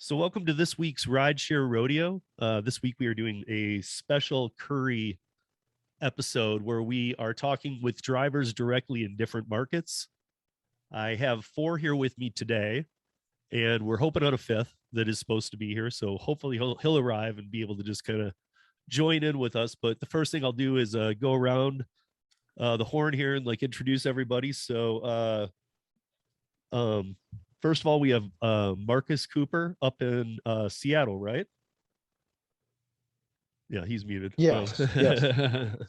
So welcome to this week's Rideshare Rodeo. This week we are doing a special Curri episode where we are talking with drivers directly in different markets. I have four here with me today, and we're hoping on a fifth that is supposed to be here. So hopefully he'll arrive and be able to just kind of join in with us. But the first thing I'll do is go around the horn here and like introduce everybody. So um, first of all, we have Marcus Cooper up in Seattle, right? Yeah, he's muted. Yes.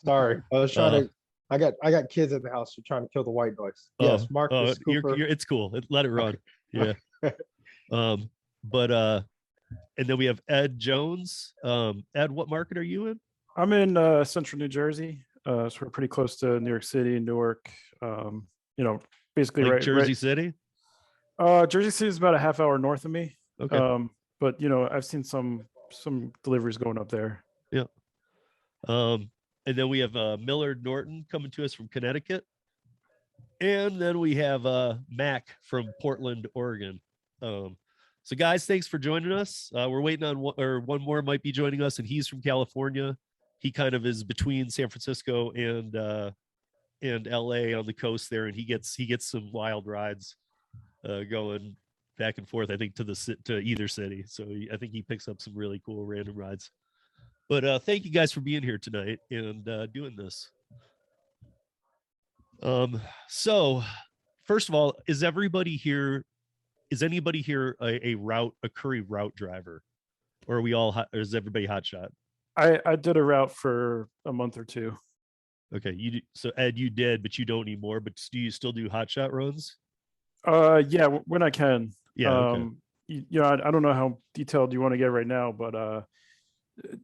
Sorry. I was trying uh, to I got kids in the house, so trying to kill the white noise. Yes, Marcus Cooper. it's cool. Let it run. Okay. Yeah. Um, but and then we have Ed Jones. Ed, what market are you in? I'm in central New Jersey. So we're pretty close to New York City, Newark. You know, basically Like right. Jersey City? Jersey City is about a half hour north of me. Okay. But you know, I've seen some deliveries going up there. Yeah. And then we have Millard Norton coming to us from Connecticut. And then we have Mac from Portland, Oregon. So guys, thanks for joining us. We're waiting on one more might be joining us, and he's from California. He kind of is between San Francisco and LA on the coast there, and he gets some wild rides going back and forth, I think, to either city. So I think he picks up some really cool random rides. But thank you guys for being here tonight and doing this. So first of all, is anybody here a Curri route driver, or are we all or is everybody hotshot? I did a route for a month or two. Okay, so Ed, you did, but you don't anymore. But do you still do hotshot runs? Yeah, when I can. Yeah. Okay. You know, I don't know how detailed you want to get right now, but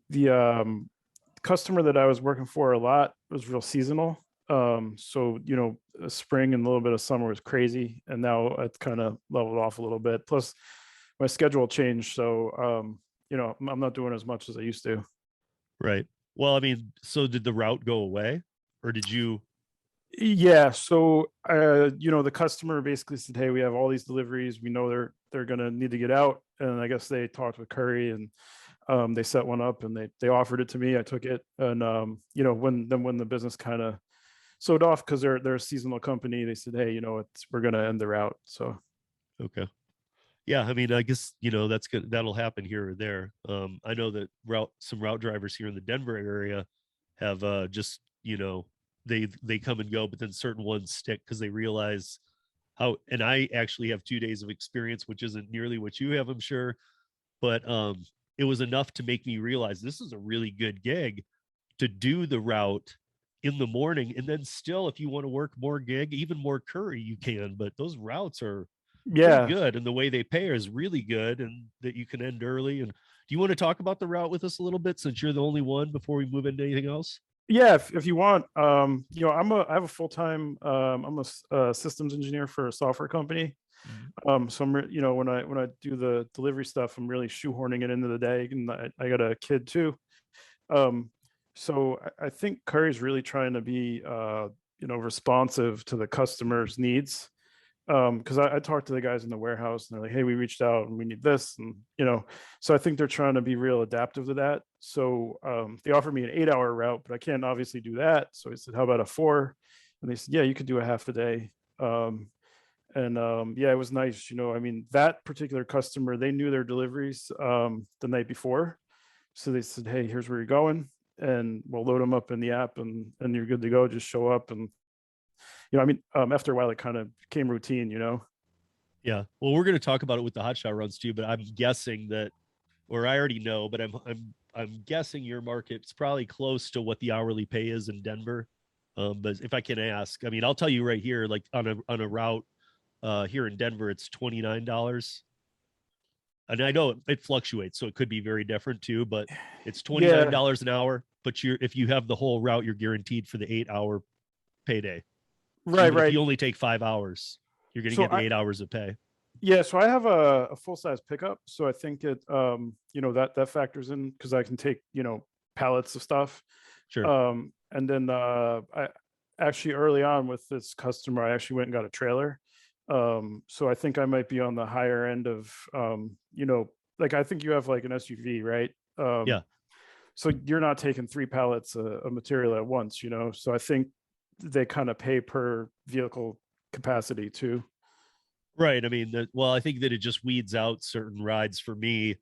the customer that I was working for a lot was real seasonal. So you know, spring and a little bit of summer was crazy, and now it's kind of leveled off a little bit. Plus, my schedule changed, so you know, I'm not doing as much as I used to. Right. Well, I mean, so did the route go away, or did you? Yeah. So you know, the customer basically said, "Hey, we have all these deliveries. We know they're gonna need to get out," and I guess they talked with Curri and they set one up and they offered it to me. I took it, and you know, when the business kind of slowed off because they're a seasonal company, they said, hey, you know, we're gonna end the route. So Okay. Yeah, I mean, I guess, you know, that's good. That'll happen here or there. I know that some route drivers here in the Denver area have just, you know, they come and go, but then certain ones stick because they realize how. And I actually have 2 days of experience, which isn't nearly what you have, I'm sure, but it was enough to make me realize this is a really good gig to do the route in the morning, and then still, if you want to work more gig, even more Curri, you can. But those routes are pretty yeah. good, and the way they pay is really good, and that you can end early. And do you want to talk about the route with us a little bit, since you're the only one, before we move into anything else? Yeah, if you want, you know, I have a full-time, I'm a systems engineer for a software company. So you know, when I do the delivery stuff, I'm really shoehorning it into the day, and I got a kid too. Um, so I think Curri's really trying to be, you know, responsive to the customer's needs. Because I talked to the guys in the warehouse and they're like, hey, we reached out and we need this, and you know, so I think they're trying to be real adaptive to that. So they offered me an 8-hour route, but I can't obviously do that. So I said, how about a 4? And they said, yeah, you could do a half a day. Yeah, it was nice. You know, I mean, that particular customer, they knew their deliveries the night before, so they said, hey, here's where you're going, and we'll load them up in the app, and you're good to go. Just show up. And you know, I mean, after a while, it kind of became routine, you know? Yeah. Well, we're going to talk about it with the hotshot runs too, but I'm guessing that, or I already know, but I'm guessing your market's probably close to what the hourly pay is in Denver. But if I can ask, I mean, I'll tell you right here, like on a route here in Denver, it's $29. And I know it fluctuates, so it could be very different too, but it's $29 an hour. But if you have the whole route, you're guaranteed for the 8-hour payday. So Right. if you only take 5 hours, you're going to get the 8 hours of pay. Yeah, so I have a full size pickup, so I think it you know, that factors in because I can take, you know, pallets of stuff. Sure. And then I actually, early on with this customer, I actually went and got a trailer. So I think I might be on the higher end of you know, like I think you have like an SUV, right? Yeah. So you're not taking 3 pallets of material at once, you know. So I think they kind of pay per vehicle capacity too. Right. I mean, well, I think that it just weeds out certain rides for me.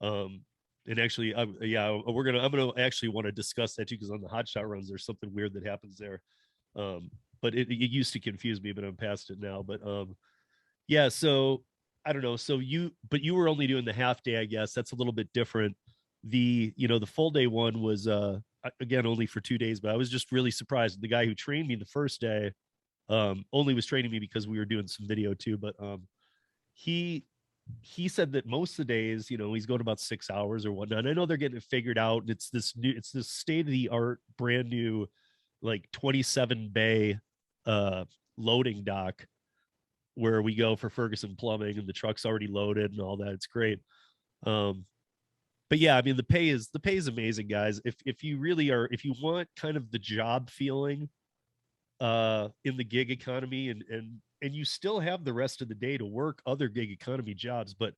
And actually, I'm gonna actually want to discuss that too, because on the hot shot runs, there's something weird that happens there. But it used to confuse me, but I'm past it now. But yeah, so I don't know. So you were only doing the half day, I guess. That's a little bit different. The full day one was again only for 2 days, but I was just really surprised. The guy who trained me the first day only was training me because we were doing some video too, but he he said that most of the days, he's going about 6 hours or whatnot. And I know they're getting it figured out. And it's this state of the art, brand new, like 27 bay loading dock where we go for Ferguson Plumbing, and the truck's already loaded and all that. It's great. But yeah, I mean, the pay is amazing, guys. If you really are, if you want kind of the job feeling in the gig economy, and you still have the rest of the day to work other gig economy jobs, but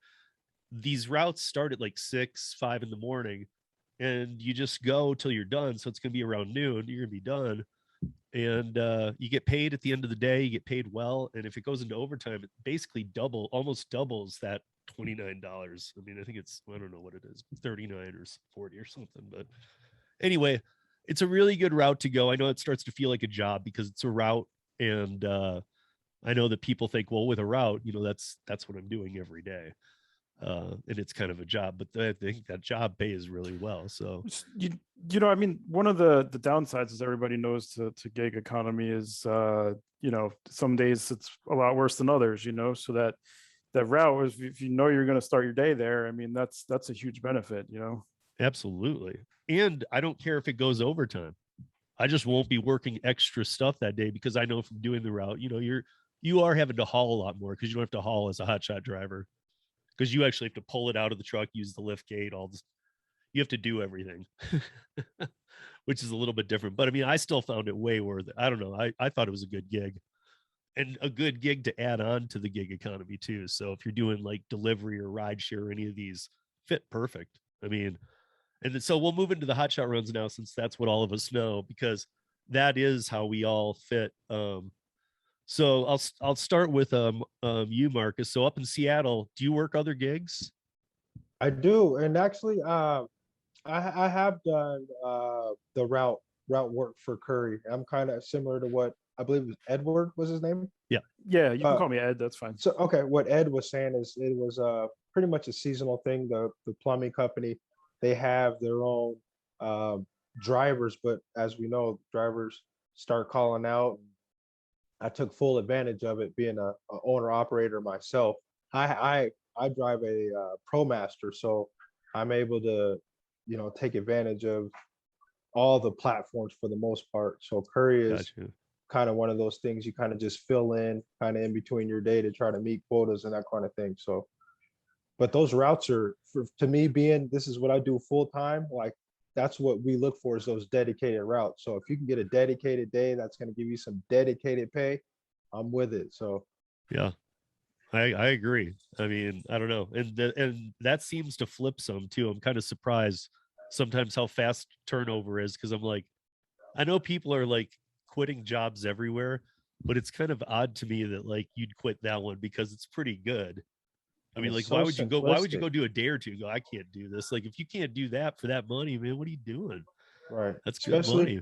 these routes start at like 5 in the morning, and you just go till you're done. So it's going to be around noon. You're going to be done, and you get paid at the end of the day. You get paid well, and if it goes into overtime, it basically almost doubles that $29. I mean, I think I don't know what it is, 39 or 40 or something. But anyway, it's a really good route to go. I know it starts to feel like a job because it's a route, and I know that people think, well, with a route, that's what I'm doing every day. And it's kind of a job, but I think that job pays really well. So I mean, one of the downsides, as everybody knows, to gig economy is some days it's a lot worse than others, so that route is, if you're going to start your day there, I mean, that's a huge benefit. Absolutely. And I don't care if it goes overtime. I just won't be working extra stuff that day, because I know from doing the route, you are having to haul a lot more, because you don't have to haul as a hotshot driver, because you actually have to pull it out of the truck, use the lift gate, you have to do everything, which is a little bit different. But I mean, I still found it way worth it. I don't know. I thought it was a good gig, and a good gig to add on to the gig economy too. So if you're doing like delivery or ride share or any of these, fit perfect. I mean, and then, so we'll move into the hotshot runs now, since that's what all of us know, because that is how we all fit. So I'll start with you, Marcus. So up in Seattle, do you work other gigs? I do, and actually, I have done the route work for Curri. I'm kind of similar to what I believe was Edward was his name. Yeah, you can call me Ed. That's fine. So okay, what Ed was saying is it was pretty much a seasonal thing. The plumbing company, they have their own drivers, but as we know, drivers start calling out. I took full advantage of it, being a owner operator myself. I drive a ProMaster, so I'm able to take advantage of all the platforms for the most part. So Curri is kind of one of those things you kind of just fill in kind of in between your day to try to meet quotas and that kind of thing. So, but those routes are, to me, being this is what I do full time, like that's what we look for, is those dedicated routes. So if you can get a dedicated day that's going to give you some dedicated pay, I'm with it. So yeah, I agree. I mean, I don't know, and that seems to flip some too. I'm kind of surprised sometimes how fast turnover is, because I'm like, I know people are like quitting jobs everywhere, but it's kind of odd to me that like you'd quit that one because it's pretty good. I mean, like, so why would you go? Why would you simplistic. go do a day or two and go, I can't do this? Like, if you can't do that for that money, man, what are you doing? Right. That's good money.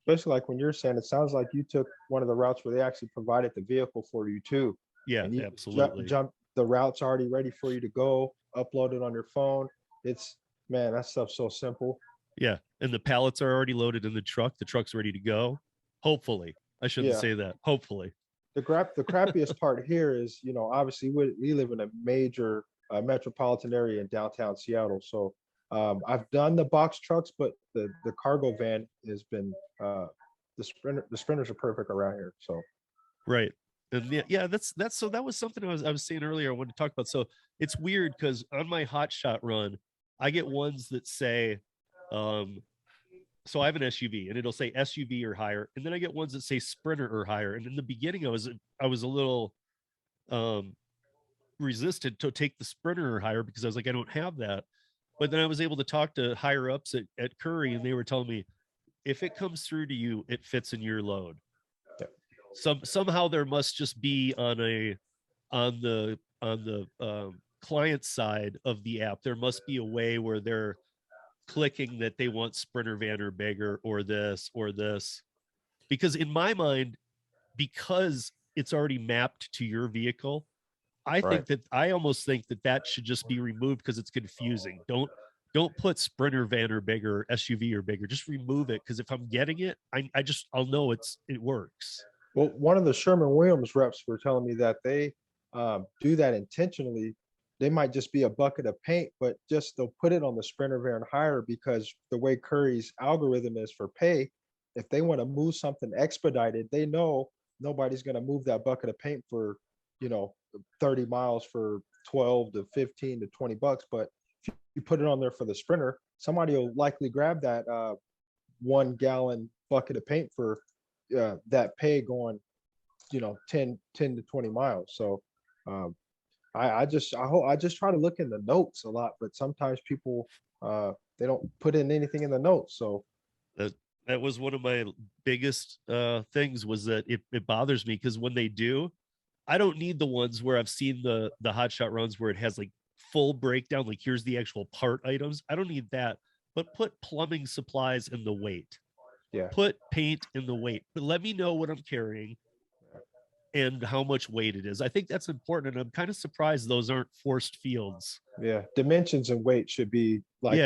Especially like when you're saying, it sounds like you took one of the routes where they actually provided the vehicle for you too. Yeah, And you absolutely. jump, the route's already ready for you to go, upload it on your phone. It's, man, that stuff's so simple. Yeah. And the pallets are already loaded in the truck. The truck's ready to go. Hopefully. I shouldn't say that. Hopefully. The crappiest part here is, obviously we live in a major metropolitan area in downtown Seattle. So I've done the box trucks, but the cargo van has been the sprinters are perfect around here. So right. And yeah, that's so that was something I was saying earlier I wanted to talk about. So it's weird because on my hot shot run, I get ones that say so I have an SUV and it'll say SUV or higher, and then I get ones that say Sprinter or higher. And in the beginning I was a little resistant to take the Sprinter hire because I was like, I don't have that. But then I was able to talk to higher ups at Curri, and they were telling me, if it comes through to you, it fits in your load. Somehow there must just be on the client side of the app, there must be a way where they're clicking that they want Sprinter van or bigger or this, because in my mind, because it's already mapped to your vehicle, I almost think that should just be removed because it's confusing. Don't put Sprinter van or bigger, SUV or bigger. Just remove it, because if I'm getting it, I'll know it works. Well, one of the Sherwin-Williams reps were telling me that they do that intentionally. They might just be a bucket of paint, but just they'll put it on the Sprinter van hire, because the way Curri's algorithm is for pay, if they want to move something expedited, they know nobody's going to move that bucket of paint for, 30 miles for 12 to 15 to 20 bucks. But if you put it on there for the Sprinter, somebody will likely grab that 1 gallon bucket of paint for that pay going, 10 to 20 miles. So I just try to look in the notes a lot, but sometimes people they don't put in anything in the notes. So that was one of my biggest things, was that it bothers me, because when they do, I don't need the ones where I've seen the hotshot runs where it has like full breakdown, like here's the actual part items. I don't need that, but put plumbing supplies in the weight. Yeah. Put paint in the weight, but let me know what I'm carrying and how much weight it is. I think that's important, and I'm kind of surprised those aren't forced fields. Yeah, dimensions and weight should be like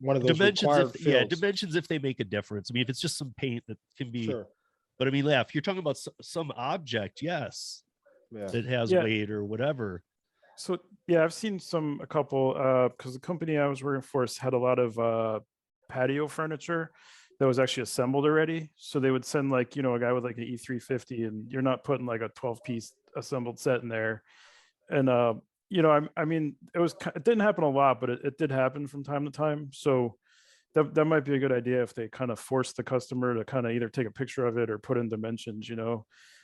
one of those dimensions. required fields. Dimensions if they make a difference. I mean, if it's just some paint, that can be. Sure. But I mean, if you're talking about some object, yes, that has weight or whatever. So yeah, I've seen a couple, because the company I was working for had a lot of patio furniture that was actually assembled already. So they would send a guy with like an E350, and you're not putting like a 12-piece assembled set in there. And I mean, it didn't happen a lot, but it did happen from time to time. So that might be a good idea if they kind of force the customer to kind of either take a picture of it or put in dimensions,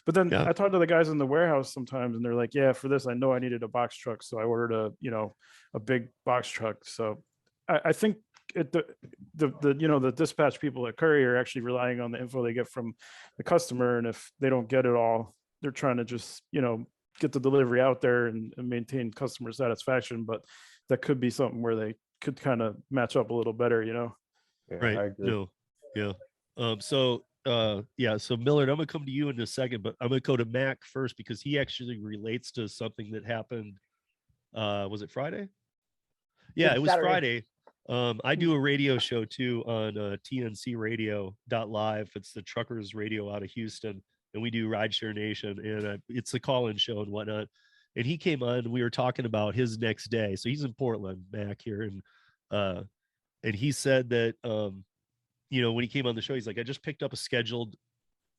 But then I talk to the guys in the warehouse sometimes, and they're like, yeah, for this, I know I needed a box truck, so I ordered a big box truck. So I think the dispatch people at Curri are actually relying on the info they get from the customer, and if they don't get it all, they're trying to just get the delivery out there and maintain customer satisfaction. But that could be something where they could kind of match up a little better, Yeah, right. I agree. So Millard, I'm gonna come to you in a second, but I'm gonna go to Mac first, because he actually relates to something that happened. Was it Friday? Yeah, it was Saturday. Friday. I do a radio show too on TNC Radio.live. It's the truckers radio out of Houston, and we do Rideshare Nation, and it's a call-in show and whatnot. And he came on, and we were talking about his next day. So he's in Portland, Mac here, and he said that when he came on the show, he's like, I just picked up a scheduled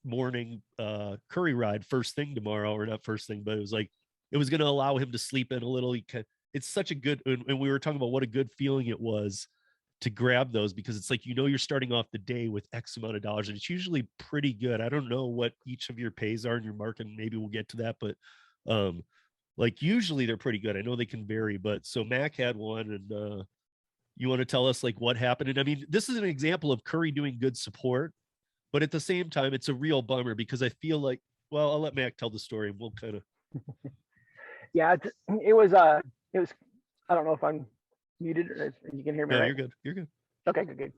morning Curri ride first thing tomorrow, or not first thing, but it was going to allow him to sleep in a little. It's such a good, and we were talking about what a good feeling it was to grab those, because it's like, you're starting off the day with X amount of dollars, and it's usually pretty good. I don't know what each of your pays are in your market, and maybe we'll get to that, but usually they're pretty good. I know they can vary, but so Mac had one, and you want to tell us what happened? And I mean, this is an example of Curri doing good support, but at the same time, it's a real bummer, because I feel like, well, I'll let Mac tell the story, and we'll kind of. Yeah, it was, I don't know if I'm muted or if you can hear me. No, right? You're good. Okay, good.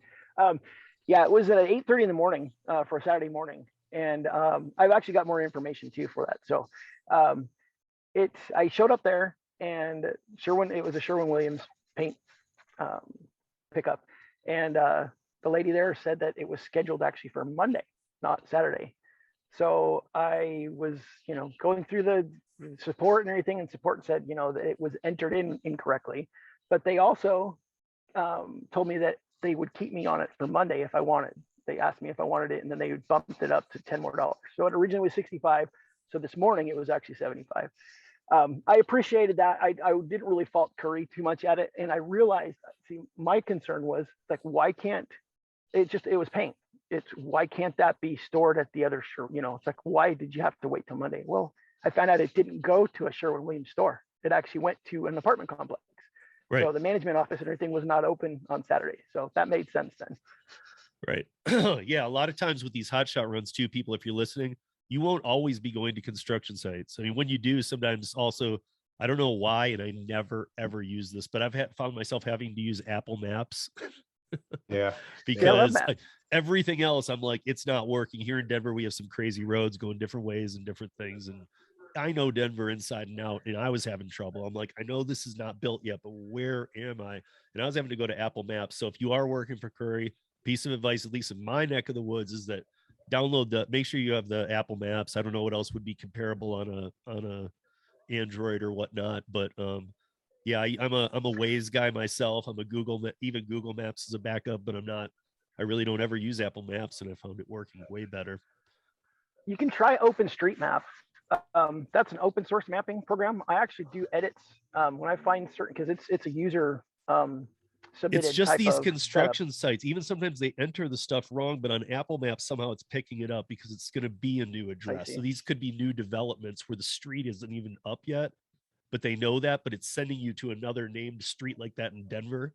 Yeah, it was at 8:30 in the morning for a Saturday morning. And I've actually got more information too for that. So I showed up there, and it was a Sherwin-Williams paint pickup. And the lady there said that it was scheduled actually for Monday, not Saturday. So I was, going through the support and everything, and support said, that it was entered in incorrectly. But they also told me that they would keep me on it for Monday if I wanted. They asked me if I wanted it, and then they would bump it up to $10 more. So it originally was 65. So this morning it was actually 75. I appreciated that. I didn't really fault Curri too much at it. And I realized, my concern was why can't it was paint. Why can't that be stored at the other, it's why did you have to wait till Monday? Well, I found out it didn't go to a Sherwin-Williams store. it actually went to an apartment complex. Right. So the management office and everything was not open on Saturday. So that made sense then. Right. Yeah. A lot of times with these hotshot runs too, people, if you're listening, you won't always be going to construction sites. I mean, when you do, sometimes also, I don't know why, and I never ever use this, but I've found myself having to use Apple Maps Yeah. because maps. everything else, I'm like, it's not working. Here in Denver, we have some crazy roads going different ways and different things. And I know Denver inside and out, and I was having trouble. I'm like, I know this is not built yet, but where am I? And I was having to go to Apple Maps. So if you are working for Curri, piece of advice, at least in my neck of the woods, is that make sure you have the Apple Maps. I don't know what else would be comparable on a Android or whatnot, but yeah, I'm a Waze guy myself. I'm a even Google Maps is a backup, but I really don't ever use Apple Maps, and I found it working way better. You can try OpenStreetMap. That's an open source mapping program. I actually do edits when I find certain, because it's a user submitted. It's just type these of construction sites. Even sometimes they enter the stuff wrong, but on Apple Maps somehow it's picking it up because it's going to be a new address. So these could be new developments where the street isn't even up yet, but they know that, but it's sending you to another named street like that in Denver.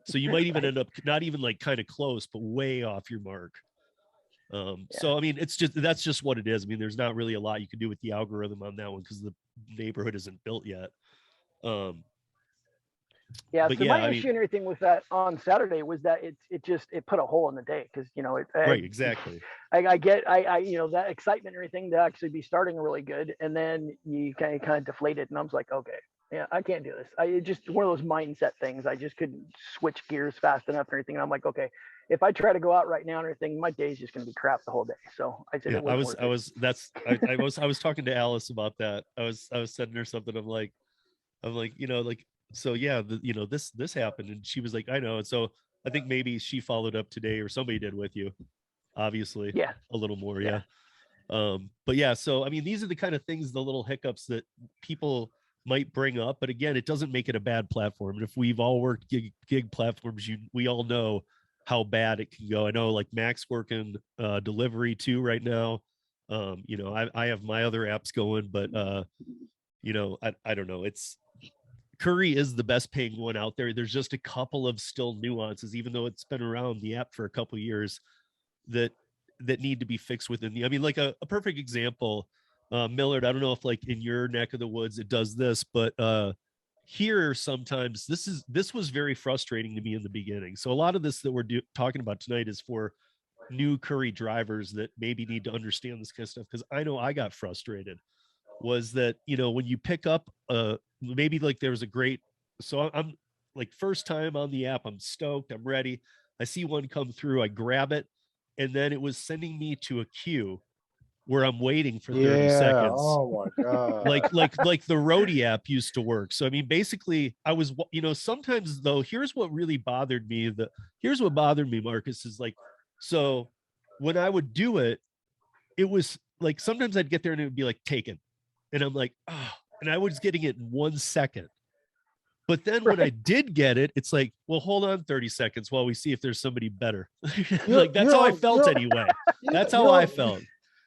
So you might even end up not even like kind of close, but way off your mark. So I mean, that's just what it is. I mean, there's not really a lot you can do with the algorithm on that one because the neighborhood isn't built yet. Yeah, but so yeah, my issue and everything with that on Saturday was that it put a hole in the day, because right, exactly. I get that excitement and everything to actually be starting really good, and then you kind of deflated, and I was like, okay, yeah, I can't do this. It's just one of those mindset things. I just couldn't switch gears fast enough and everything. And I'm like, okay, if I try to go out right now and everything, my day is just going to be crap the whole day. So I said, I was talking to Alice about that. I was sending her something. I'm like, so yeah, this happened, and she was like, I know. And so I think maybe she followed up today, or somebody did with you, obviously. Yeah, a little more. Yeah. But yeah, so I mean, these are the kind of things, the little hiccups that people might bring up, but again, it doesn't make it a bad platform. And if we've all worked gig platforms, we all know how bad it can go. I know, like, Mac's working delivery too right now. I have my other apps going, but I don't know. Curri is the best paying one out there. There's just a couple of still nuances, even though it's been around the app for a couple of years, that need to be fixed within I mean, like a perfect example, Millard, I don't know if like in your neck of the woods it does this, but here sometimes this was very frustrating to me in the beginning. So a lot of this that we're talking about tonight is for new Curri drivers that maybe need to understand this kind of stuff, because I know I got frustrated. Was that, when you pick up maybe like there was so I'm like, first time on the app, I'm stoked, I'm ready, I see one come through, I grab it, and then it was sending me to a queue where I'm waiting for 30 seconds. Oh my God. like the roadie app used to work. So I mean, basically I was, sometimes though, here's what bothered me, Marcus, is like, so when I would do it, it was like, sometimes I'd get there and it would be like taken. And I'm like, oh, and I was getting it in 1 second. But then when I did get it, it's like, well, hold on 30 seconds while we see if there's somebody better. Like, that's how I felt anyway. That's how I felt.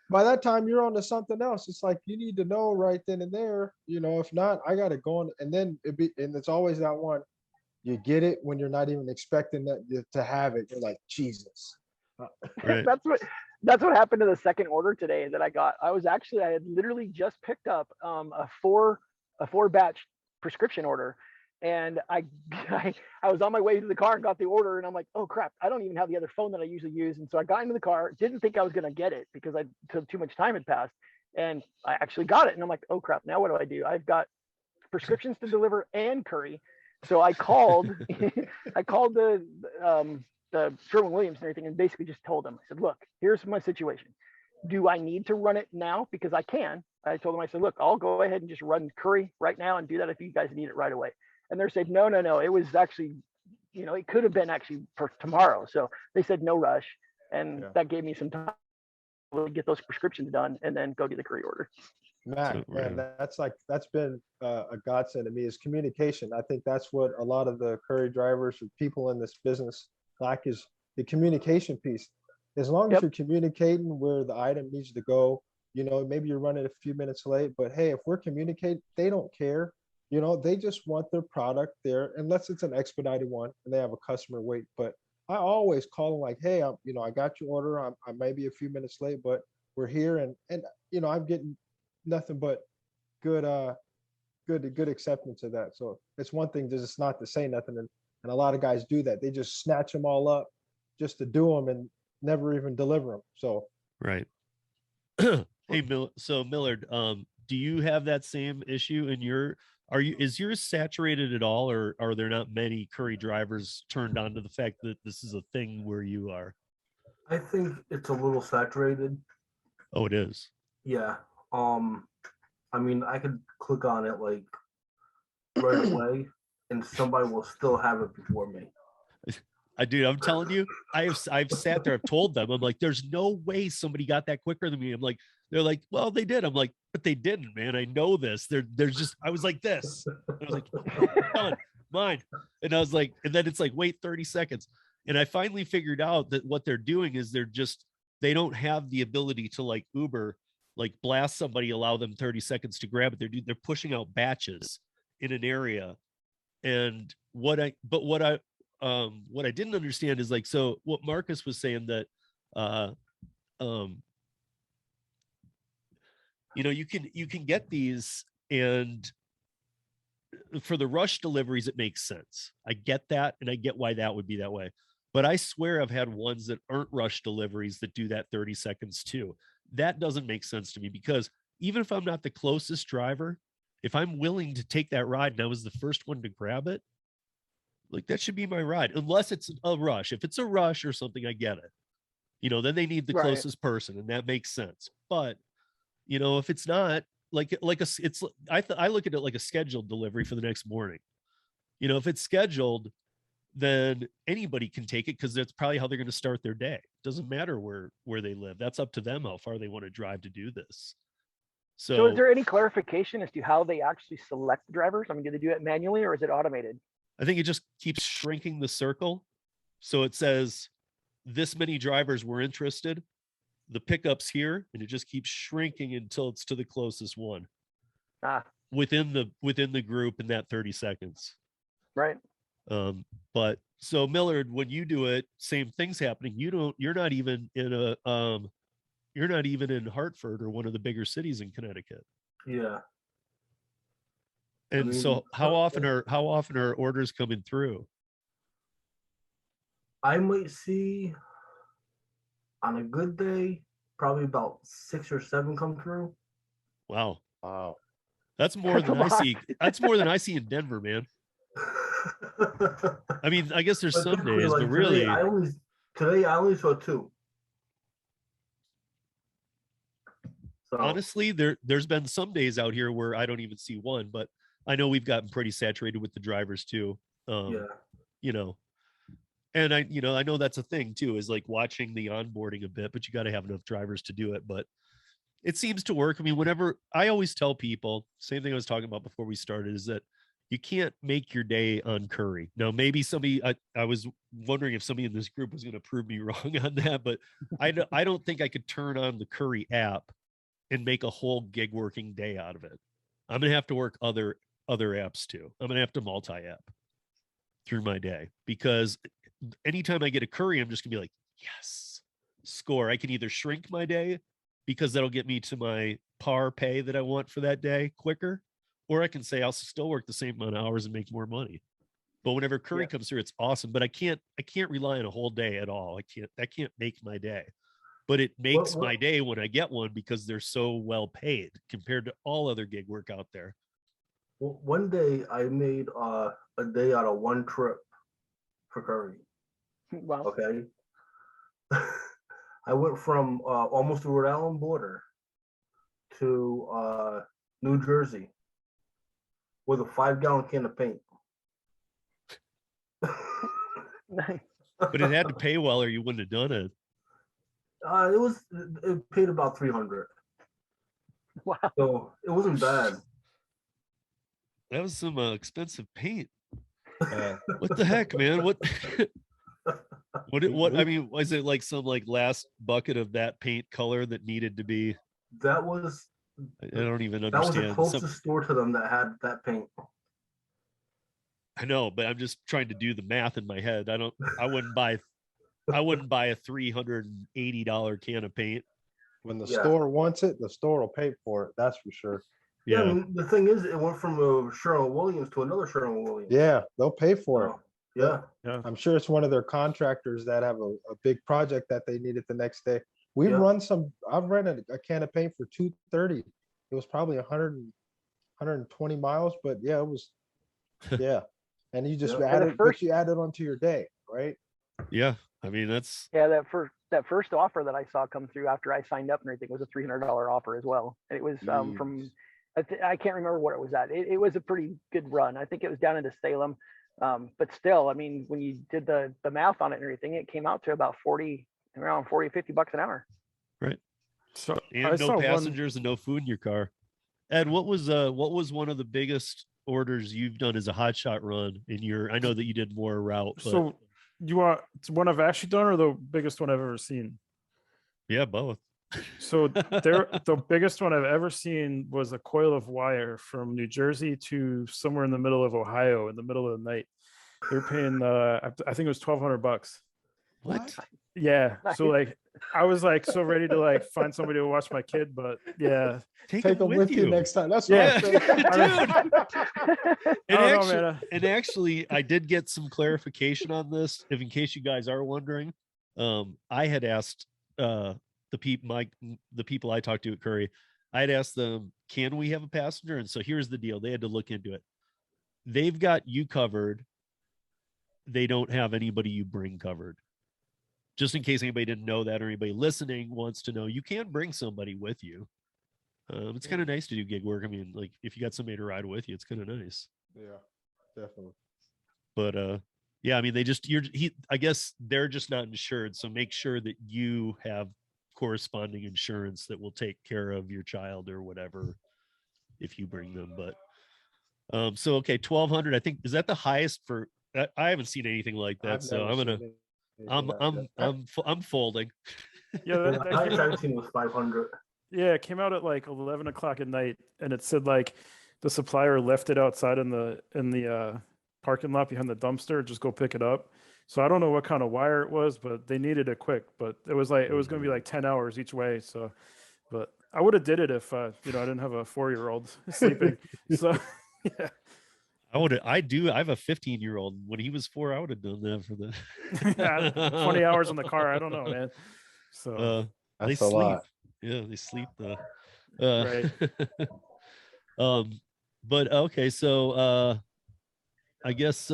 By that time, you're on to something else. It's like, you need to know right then and there, if not, I got to go on. And then and it's always that one, you get it when you're not even expecting that to have it. You're like, Jesus. Right. That's what happened to the second order today that I got. I had literally just picked up a four batch prescription order, and I was on my way to the car and got the order, and I'm like, oh crap, I don't even have the other phone that I usually use. And so I got into the car, didn't think I was gonna get it because too much time had passed, and I actually got it, and I'm like, oh crap, now what do? I've got prescriptions to deliver and Curri. So I called the Sherwin-Williams and everything, and basically just told them, I said, look, here's my situation. Do I need to run it now? Because I can. I told them, I said, look, I'll go ahead and just run Curri right now and do that if you guys need it right away. And they're saying, no. It was actually, it could have been actually for tomorrow. So they said no rush. And that gave me some time to get those prescriptions done and then go do the Curri order. Mac, man, that's been a godsend to me, is communication. I think that's what a lot of the Curri drivers or people in this business lack, is the communication piece. As long as you're communicating where the item needs to go, maybe you're running a few minutes late, but hey, if we're communicating, they don't care. They just want their product there, unless it's an expedited one and they have a customer wait. But I always call them like, hey, I got your order. I may be a few minutes late, but we're here, and I'm getting nothing but good acceptance of that. So it's one thing just not to say nothing, and a lot of guys do that. They just snatch them all up just to do them and never even deliver them. So right. Hey, Millard, do you have that same issue in your? Is yours saturated at all, or are there not many Curri drivers turned on to the fact that this is a thing where you are? I think it's a little saturated. Oh, it is. Yeah. I mean, I could click on it like right away, and somebody will still have it before me. I'm telling you, I've sat there, I've told them, I'm like, there's no way somebody got that quicker than me. I'm like, they're like, well, they did. I'm like, but they didn't, man. I know this. There's just, I was like this. I was like, done, mine. And I was like, and then it's like, wait 30 seconds. And I finally figured out that what they're doing is they don't have the ability to like Uber, like blast somebody, allow them 30 seconds to grab it. They're pushing out batches in an area. And what I didn't understand is like, so what Marcus was saying that, you can get these, and for the rush deliveries, it makes sense. I get that. And I get why that would be that way. But I swear I've had ones that aren't rush deliveries that do that 30 seconds too. That doesn't make sense to me, because even if I'm not the closest driver, if I'm willing to take that ride and I was the first one to grab it, like that should be my ride, unless it's a rush. If it's a rush or something, I get it. Then they need the closest person, and that makes sense. But if it's not I look at it like a scheduled delivery for the next morning. If it's scheduled, then anybody can take it, because that's probably how they're going to start their day. It doesn't matter where they live. That's up to them how far they want to drive to do this. So is there any clarification as to how they actually select the drivers? I mean, do they do it manually or is it automated? I think it just keeps shrinking the circle. So it says this many drivers were interested, the pickup's here, and it just keeps shrinking until it's to the closest one within the group in that 30 seconds. Right. But so Millard, when you do it, same thing's happening. You're not even in Hartford or one of the bigger cities in Connecticut. Yeah. And so how often are orders coming through? I might see on a good day, probably about 6 or 7 come through. Wow. That's more than I see. That's more than I see in Denver, man. I mean, I guess there's some days, but really, today I only saw 2. So honestly, there's been some days out here where I don't even see one, but I know we've gotten pretty saturated with the drivers too. Yeah. And I know that's a thing too, is like watching the onboarding a bit, but you got to have enough drivers to do it. But it seems to work. I mean, whenever I always tell people, same thing I was talking about before we started, is that you can't make your day on Curri. Now, maybe I was wondering if somebody in this group was going to prove me wrong on that, but I don't think I could turn on the Curri app and make a whole gig working day out of it. I'm going to have to work other apps too. I'm going to have to multi-app through my day, because anytime I get a Curri, I'm just gonna be like, yes, score. I can either shrink my day, because that'll get me to my par pay that I want for that day quicker, or I can say I'll still work the same amount of hours and make more money. But whenever Curri comes through, it's awesome. But I can't rely on a whole day at all. That can't make my day. But it makes my day when I get one, because they're so well paid compared to all other gig work out there. Well, one day I made a day out of one trip for Curri. Wow. Okay. I went from almost the Rhode Island border to New Jersey with a 5-gallon can of paint. Nice. But it had to pay well, or you wouldn't have done it. It paid about $300. Wow. So it wasn't bad. That was some expensive paint. What the heck, man? What? I mean, was it like some last bucket of that paint color that needed to be That was I don't even that was the understand. closest store to them that had that paint. I know, but I'm just trying to do the math in my head. I wouldn't buy a $380 can of paint. When the Yeah. store wants it, the store will pay for it. That's for sure. Yeah, I Yeah. mean, the thing is, it went from a Sherwin-Williams to another Sherwin-Williams. Yeah, they'll pay for it. So, yeah. Yeah. I'm sure it's one of their contractors that have a big project that they need it the next day. We've Yeah. run some, I've run a can of paint for 230. It was probably 120 miles, but yeah, it was, yeah. And you just Yeah. added, but you added onto your day, right? Yeah. I mean, that's Yeah, that first offer that I saw come through after I signed up and everything was a $300 offer as well. And it was from I can't remember what it was at. It was a pretty good run. I think it was down into Salem. But still, I mean, when you did the math on it and everything, it came out to about around 40, 50 bucks an hour. right. So And I no saw one. passengers and no food in your car. Ed, what was one of the biggest orders you've done as a hotshot run in your? I know that you did more route, but So you want it's one I've actually done or the biggest one I've ever seen? yeah, both. So the biggest one I've ever seen was a coil of wire from New Jersey to somewhere in the middle of Ohio in the middle of the night. They're paying I think it was $1,200. What? Yeah. So Nice. like I was like so ready to like find somebody to watch my kid, but yeah. Take Take them with you. next time. That's what Yeah, I'm saying. dude. And I don't actually, know, man. and actually, I did get some clarification on this. If in case you guys are wondering, I had asked the people I talked to at Curri, I had asked them, can we have a passenger? And so here's the deal. They had to look into it. They've got you covered. They don't have anybody you bring covered. Just in case anybody didn't know that or anybody listening wants to know, you can bring somebody with you. It's kind of nice to do gig work. I mean, like if you got somebody to ride with you, it's kind of nice. Yeah, definitely. But yeah, I mean, I guess they're just not insured. So make sure that you have corresponding insurance that will take care of your child or whatever if you bring them. But so okay, 1,200. I think is that the highest for? I haven't seen anything like that. I've So never I'm seen gonna. anything like that. I'm folding. Yeah, The that highest came out- I've seen was 500. yeah, it came out at like 11 o'clock at night, and it said like the supplier left it outside in the parking lot behind the dumpster. Just go pick it up. So I don't know what kind of wire it was, but they needed it quick. It was going to be like 10 hours each way. So, but I would have did it if I didn't have a 4-year-old sleeping. So yeah. I have a 15-year-old. When he was 4, I would have done that for the 20 hours in the car. I don't know, man. So they That's a sleep. lot. Yeah, they sleep the Right. But okay, so I guess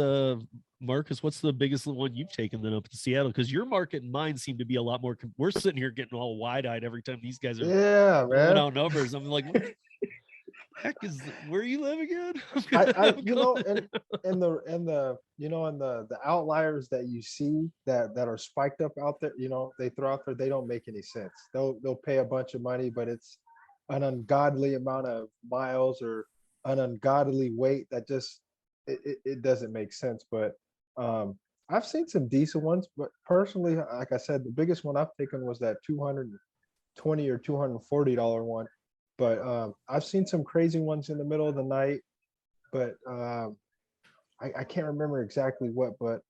Marcus, what's the biggest one you've taken then up to Seattle? Because your market and mine seem to be a lot more. We're sitting here getting all wide-eyed every time these guys are Yeah, throwing man. out numbers. I'm like, what the heck is where you live again? In the outliers that you see that are spiked up out there, they throw out there, they don't make any sense. They'll pay a bunch of money, but it's an ungodly amount of miles or an ungodly weight that just it doesn't make sense. But I've seen some decent ones, but personally, like I said, the biggest one I've taken was that $220 or $240 one. But I've seen some crazy ones in the middle of the night, but I can't remember exactly what, but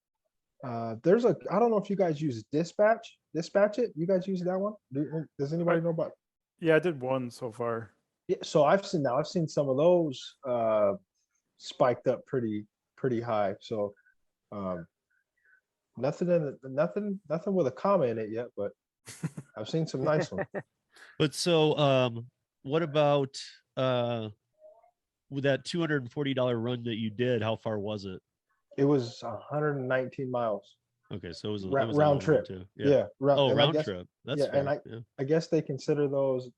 I don't know if you guys use Dispatch It. You guys use that one? Does anybody know about? yeah, I did one so far. Yeah, so I've seen some of those spiked up pretty high. So nothing with a comma in it yet, but I've seen some nice ones. But so what about with that $240 run that you did? How far was it? It was 119 miles. Okay, so it was a Round long one trip. too. Yeah. Oh, and I round guess- trip. That's yeah, fair. and Yeah. I guess they consider those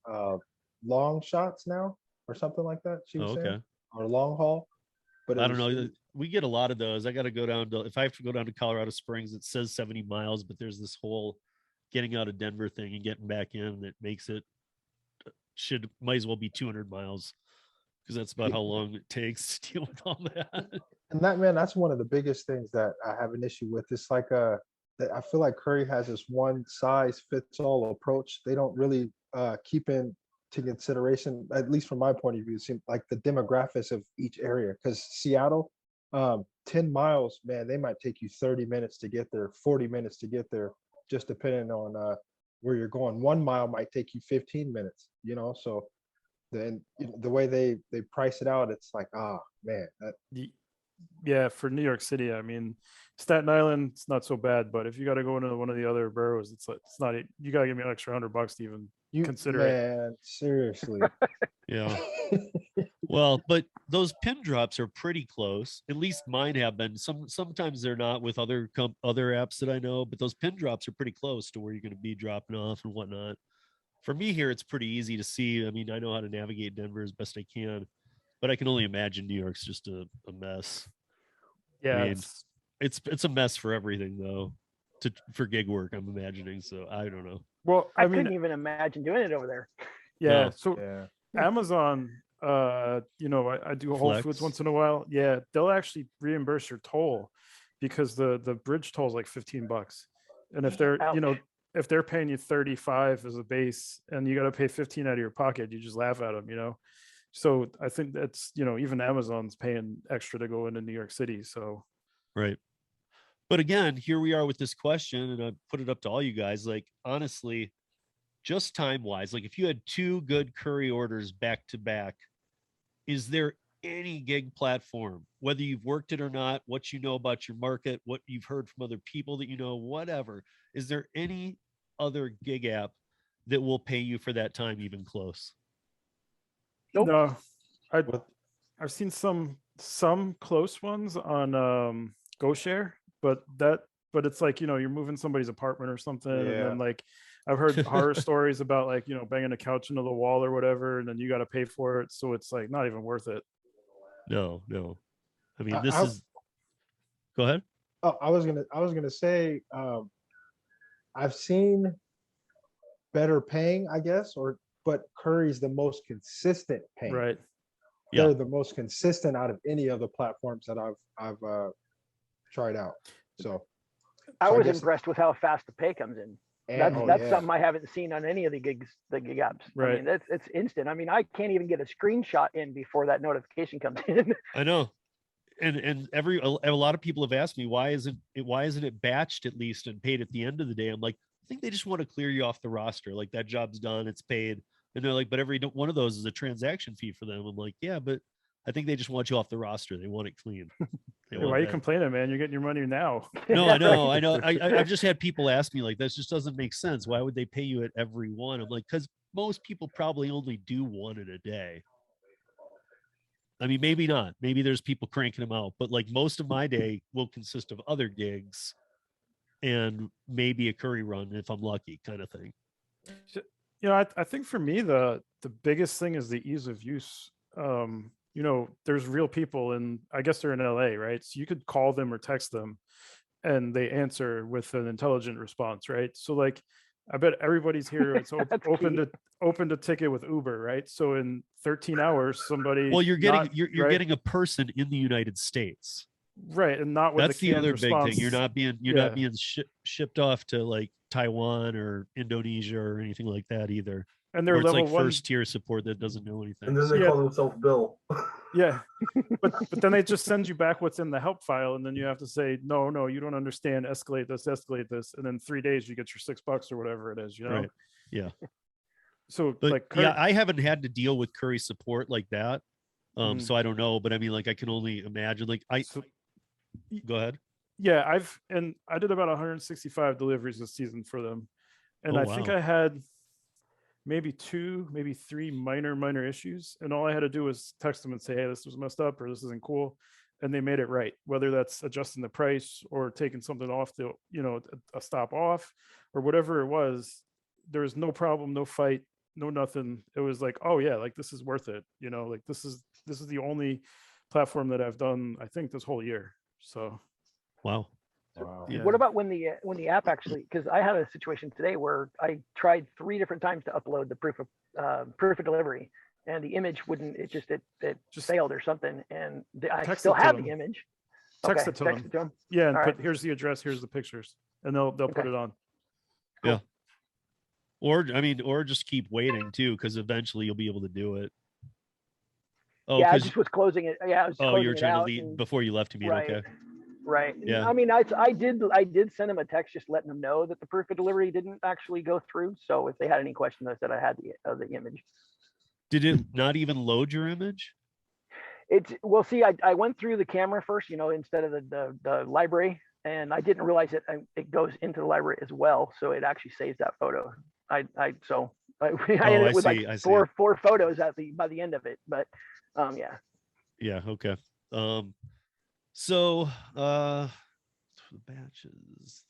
long shots now or something like that. She was Oh, saying, okay. or long haul. But I don't know. We get a lot of those. I got to go down to, if I have to go down to Colorado Springs, it says 70 miles, but there's this whole getting out of Denver thing and getting back in that makes it might as well be 200 miles because that's about how long it takes to deal with all that. And that's one of the biggest things that I have an issue with. It's like that I feel like Curri has this one size fits all approach. They don't really keep in to consideration, at least from my point of view, seem like the demographics of each area. Because Seattle, 10 miles, man, they might take you 30 minutes to get there, 40 minutes to get there, just depending on where you're going. 1 mile might take you 15 minutes, you know. So then the way they price it out, it's like, oh man, Yeah, for New York City, I mean, Staten Island, it's not so bad, but if you got to go into one of the other boroughs, it's like, it's not, you got to give me an extra $100 to even consider it. Man, seriously. Yeah. Well, but those pin drops are pretty close. At least mine have been. Sometimes they're not with other apps that I know, but those pin drops are pretty close to where you're going to be dropping off and whatnot. For me here, it's pretty easy to see. I mean, I know how to navigate Denver as best I can, but I can only imagine New York's just a mess. Yeah, I mean, it's a mess for everything though. For gig work, I'm imagining. So I don't know. well, I I mean, couldn't even imagine doing it over there. yeah. No. So Yeah. Amazon, you know, I do Whole Foods Flex. once in a while. Yeah, they'll actually reimburse your toll because the bridge toll is like $15. And if they're, you know, Ouch. if they're paying you 35 as a base and you got to pay 15 out of your pocket, you just laugh at them, you know. So I think that's, you know, even Amazon's paying extra to go into New York City. So Right. But again, here we are with this question, and I put it up to all you guys. Like, honestly, just time wise, like if you had 2 good Curri orders back to back, is there any gig platform, whether you've worked it or not, what you know about your market, what you've heard from other people that you know, whatever, is there any other gig app that will pay you for that time even close? Nope. no, What- I've seen some close ones on GoShare, but it's like, you know, you're moving somebody's apartment or something, and Yeah. then like I've heard horror stories about like, you know, banging a couch into the wall or whatever, and then you got to pay for it. So it's like not even worth it. No. I mean, I- go ahead. Oh, I was gonna say, I've seen better paying, I guess, but Curry's the most consistent paying. Right. Yeah. They're the most consistent out of any of the platforms that I've tried out. So I So I was guess- impressed with how fast the pay comes in. and That's yeah. something I haven't seen on any of the gig apps. I Right. mean, it's instant. I mean, I can't even get a screenshot in before that notification comes in. I know. And a lot of people have asked me, why isn't it batched at least and paid at the end of the day? I'm like, I think they just want to clear you off the roster. Like, that job's done, it's paid. And they're like, but every one of those is a transaction fee for them. I'm like, yeah, but I think they just want you off the roster. They want it clean. They Hey, want why are you that. complaining, man? You're getting your money now. No, I know. I've just had people ask me, like, this just doesn't make sense. Why would they pay you at every one? I'm like, because most people probably only do one in a day. I mean, maybe not. Maybe there's people cranking them out, but like most of my day will consist of other gigs and maybe a Curri run if I'm lucky, kind of thing. You know, I think for me the biggest thing is the ease of use. You know, there's real people, and I guess they're in LA, right? So you could call them or text them and they answer with an intelligent response, right? So like I bet everybody's here, it's That's opened a ticket with Uber, right? So in 13 hours somebody Well, you're getting not- you're right? getting a person in the United States. Right, and not with That's the the other canned big response. thing. You're not Yeah. being shipped off to like Taiwan or Indonesia or anything like that either. And Or they're it's level like one. first tier support that doesn't know anything. And then they Yeah. call themselves Bill. Yeah, but then they just send you back what's in the help file, and then you have to say, no, you don't understand. Escalate this, and then 3 days you get your $6 or whatever it is, you know. Right. Yeah. So But like, yeah, I haven't had to deal with Curri support like that. Mhm. So I don't know, but I mean, like, I can only imagine. Like, So- go ahead. yeah, I did about 165 deliveries this season for them, and Oh, I think wow. I had maybe 3 minor issues, and all I had to do was text them and say, hey, this was messed up or this isn't cool, and they made it right, whether that's adjusting the price or taking something off the, you know, a stop off or whatever it was. There was no problem, no fight, no nothing. It was like, oh yeah, like this is worth it, you know, like this is the only platform that I've done, I think, this whole year. So Wow. Wow. Yeah. What about when the app actually? Because I had a situation today where I tried 3 different times to upload the proof of delivery, and the image wouldn't. It just failed or something, and I Text still it to have them. the image. Text Okay, it to text them. it to them. Yeah, and All put right. here's the address, here's the pictures, and they'll put Okay. it on. Well, Or I mean, or just keep waiting too, because eventually you'll be able to do it. Oh, Yeah, I because just was closing it. Yeah, I was oh, you were closing it trying to out. leave And, before you left. You mean right. okay? Right. And, Yeah. I mean, I did send them a text just letting them know that the proof of delivery didn't actually go through. So if they had any questions, I said I had the image. Did it not even load your image? It's well, see, I went through the camera first, instead of the library, and I didn't realize it goes into the library as well. So it actually saves that photo. I ended I up with see, like I see. four photos by the end of it. But yeah. Yeah. Okay. So the batches,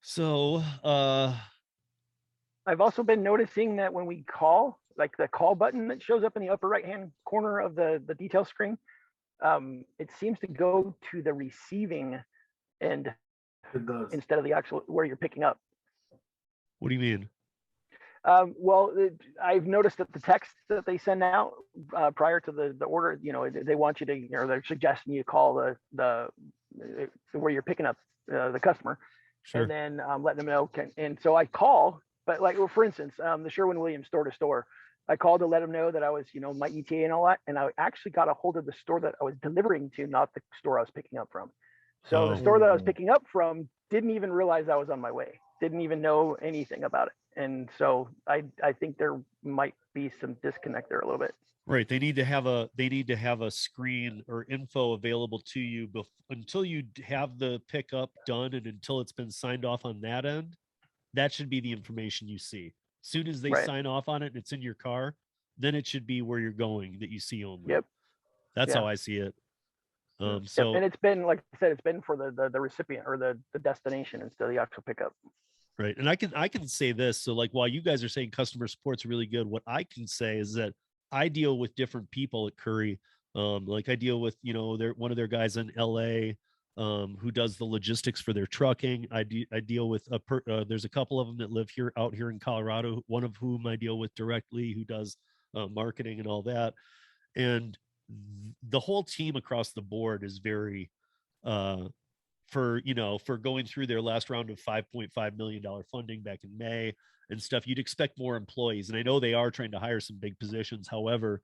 so I've also been noticing that when we call, like the call button that shows up in the upper right hand corner of the detail screen, it seems to go to the receiving end It does. instead of the actual where you're picking up. what do you mean? Well, I've noticed that the text that they send out prior to the order, they want you to, they're suggesting you call the where you're picking up the customer, Sure. and then letting them know. And so I call, but like, well, for instance, the Sherwin-Williams store to store, I called to let them know that I was, my ETA and all that, and I actually got a hold of the store that I was delivering to, not the store I was picking up from. So the store that I was picking up from didn't even realize I was on my way, didn't even know anything about it. And so I think there might be some disconnect there a little bit. Right. They need to have a screen or info available to you until you have the pickup done and until it's been signed off on that end. That should be the information you see. As soon as they Right. sign off on it and it's in your car, then it should be where you're going that you see only. Yep. That's Yeah. how I see it. So, and it's been, like I said, it's been for the recipient or the destination instead of the actual pickup. Right. And I can say this. So like, while you guys are saying customer support's really good, what I can say is that I deal with different people at Curri. Like I deal with, one of their guys in LA, who does the logistics for their trucking. I deal with there's a couple of them that live out here in Colorado, one of whom I deal with directly, who does marketing and all that. And the whole team across the board is very, for going through their last round of $5.5 million funding back in May and stuff, you'd expect more employees. And I know they are trying to hire some big positions. However,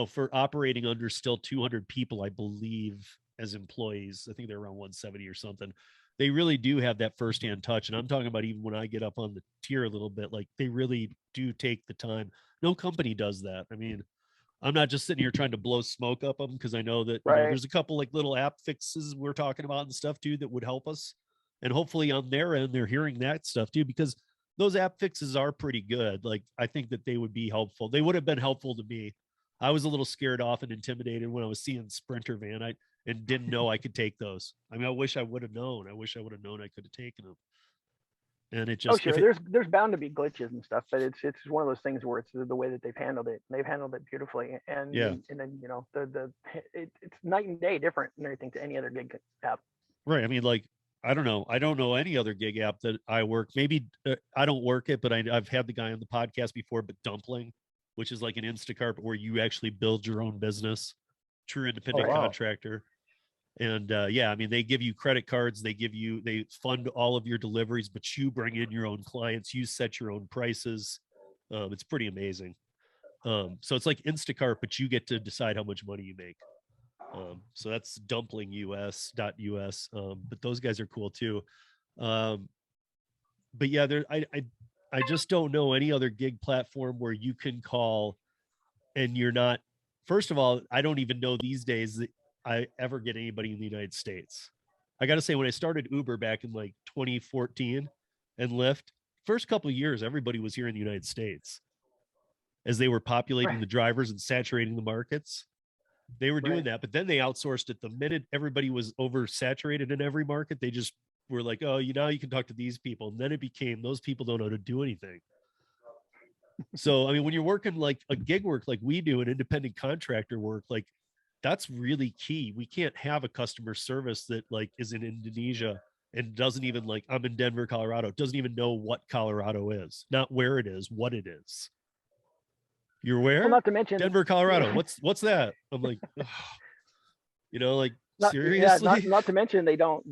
for operating under still 200 people, I believe, as employees, I think they're around 170 or something. They really do have that firsthand touch. And I'm talking about even when I get up on the tier a little bit, like they really do take the time. No company does that. I mean, I'm not just sitting here trying to blow smoke up them, because I know that Right. there's a couple like little app fixes we're talking about and stuff too that would help us. And hopefully on their end, they're hearing that stuff too, because those app fixes are pretty good. Like I think that they would be helpful. They would have been helpful to me. I was a little scared off and intimidated when I was seeing Sprinter van. And didn't know I could take those. I mean, I wish I would have known. I wish I would have known I could have taken them. And it just, sure, there's bound to be glitches and stuff, but it's one of those things where it's the way that they've handled it. They've handled it beautifully, and Yeah. and then it's night and day different and everything to any other gig app. right. I mean, like, I don't know any other gig app that I work. Maybe I don't work it, but I've had the guy on the podcast before, but Dumpling, which is like an Instacart where you actually build your own business, true independent wow. contractor. And yeah, I mean, they give you credit cards, they fund all of your deliveries, but you bring in your own clients, you set your own prices. It's pretty amazing. So it's like Instacart, but you get to decide how much money you make. So that's dumplingUS.us. But those guys are cool too. But yeah, I just don't know any other gig platform where you can call and you're not, first of all, I don't even know these days that I ever get anybody in the United States. I got to say, when I started Uber back in like 2014 and Lyft, first couple of years, everybody was here in the United States as they were populating the drivers and saturating the markets. They were doing that, but then they outsourced it. The minute everybody was oversaturated in every market, they just were like, oh, you can talk to these people. And then it became, those people don't know how to do anything. So, I mean, when you're working like a gig work, like we do, an independent contractor work, like that's really key. We can't have a customer service that like is in Indonesia and doesn't even, like, I'm in Denver, Colorado, doesn't even know what Colorado is, not where it is, what it is. You're where? Well, not to mention Denver, Colorado. What's that? I'm like, ugh. You know, like Not, yeah, seriously. not to mention they don't,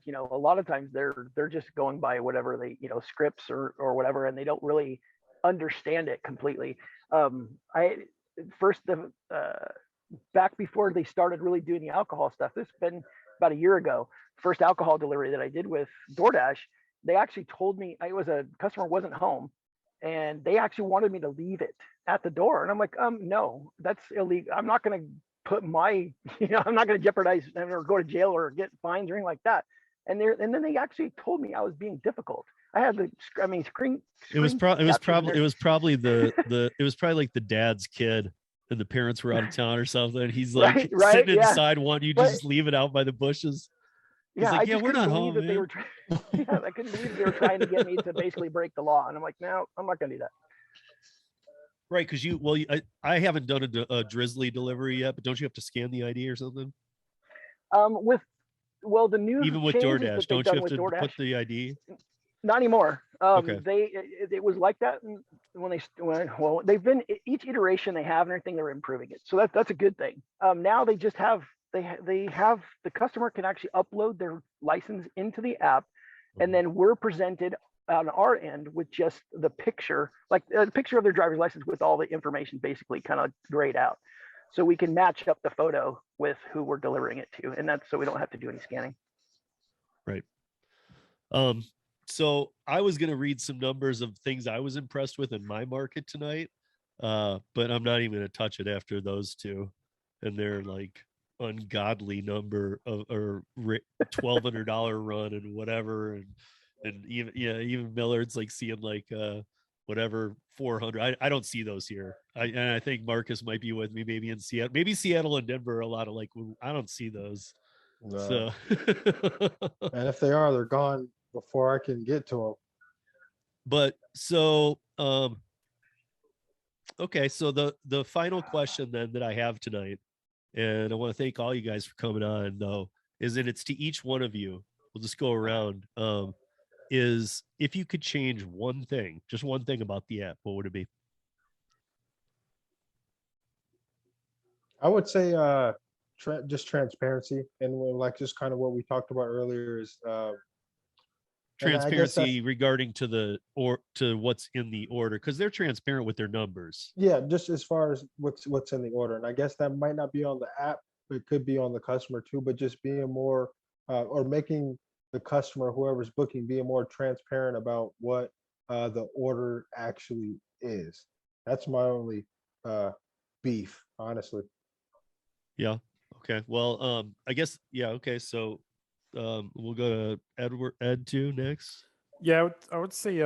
you know, a lot of times they're just going by whatever they, you know, scripts or whatever, and they don't really understand it completely. I first the back before they started really doing the alcohol stuff, this has been about a year ago, first alcohol delivery that I did with DoorDash, they actually told me I was a customer wasn't home, and they actually wanted me to leave it at the door, and I'm like, no, that's illegal. I'm not going to put my, you know, I'm not going to jeopardize or go to jail or get fines or anything like that. And then they actually told me I was being difficult. I had the, I mean, It was probably the it was probably like the dad's kid and the parents were out of town or something. He's like right, sitting yeah. inside wanting you to But- just leave it out by the bushes. He's Yeah, like, I yeah, just we're couldn't not believe home, that they man. were yeah, I couldn't believe they were trying to get me to basically break the law. And I'm like, no, I'm not going to do that. Right, because I haven't done a Drizzly delivery yet, but don't you have to scan the ID or something? Well, the new Even with changes DoorDash, that they've don't you done have with to DoorDash, put the ID? not anymore. Okay. It was like that well, they've been each iteration they have and everything, they're improving it. So that's a good thing. Now they just have they have the customer can actually upload their license into the app, and then we're presented on our end with just the picture, like the picture of their driver's license with all the information basically kind of grayed out. So we can match up the photo with who we're delivering it to. And that's so we don't have to do any scanning. Right. So I was going to read some numbers of things I was impressed with in my market tonight. But I'm not even going to touch it after those two. And they're like ungodly number of or $1,200 run and whatever. And even Millard's like seeing like whatever 400. I don't see those here. And I think Marcus might be with me, maybe in Seattle, maybe Seattle and Denver are a lot of like, I don't see those. No. So And if they are, they're gone before I can get to them. but so okay, so the final question then that I have tonight, and I want to thank all you guys for coming on though, is that it's to each one of you. We'll just go around. Is if you could change one thing, just one thing about the app, what would it be? I would say just transparency, and like just kind of what we talked about earlier is and I guess Transparency regarding to what's in the order, because they're transparent with their numbers. yeah, just as far as what's in the order, and I guess that might not be on the app, but it could be on the customer too. But just being more or making the customer, whoever's booking, being more transparent about what the order actually is. That's my only beef, honestly. Yeah. Okay. Well, I guess yeah. Okay. So, we'll go to Ed 2 next. Yeah, I would say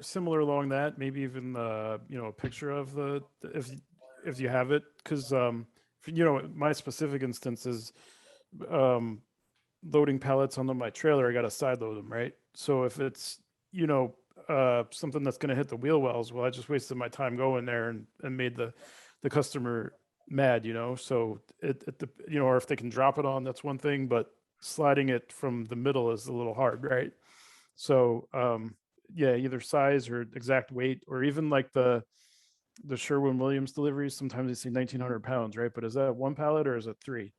similar along that, maybe even a picture of if you have it, because my specific instance is loading pallets onto my trailer. I got to side load them, right? So if it's something that's going to hit the wheel wells, well, I just wasted my time going there and made the customer mad, so or if they can drop it on, that's one thing, but sliding it from the middle is a little hard, right? So yeah, either size or exact weight, or even like the Sherwin-Williams deliveries, sometimes they say 1,900 pounds, right? But is that one pallet or is it three?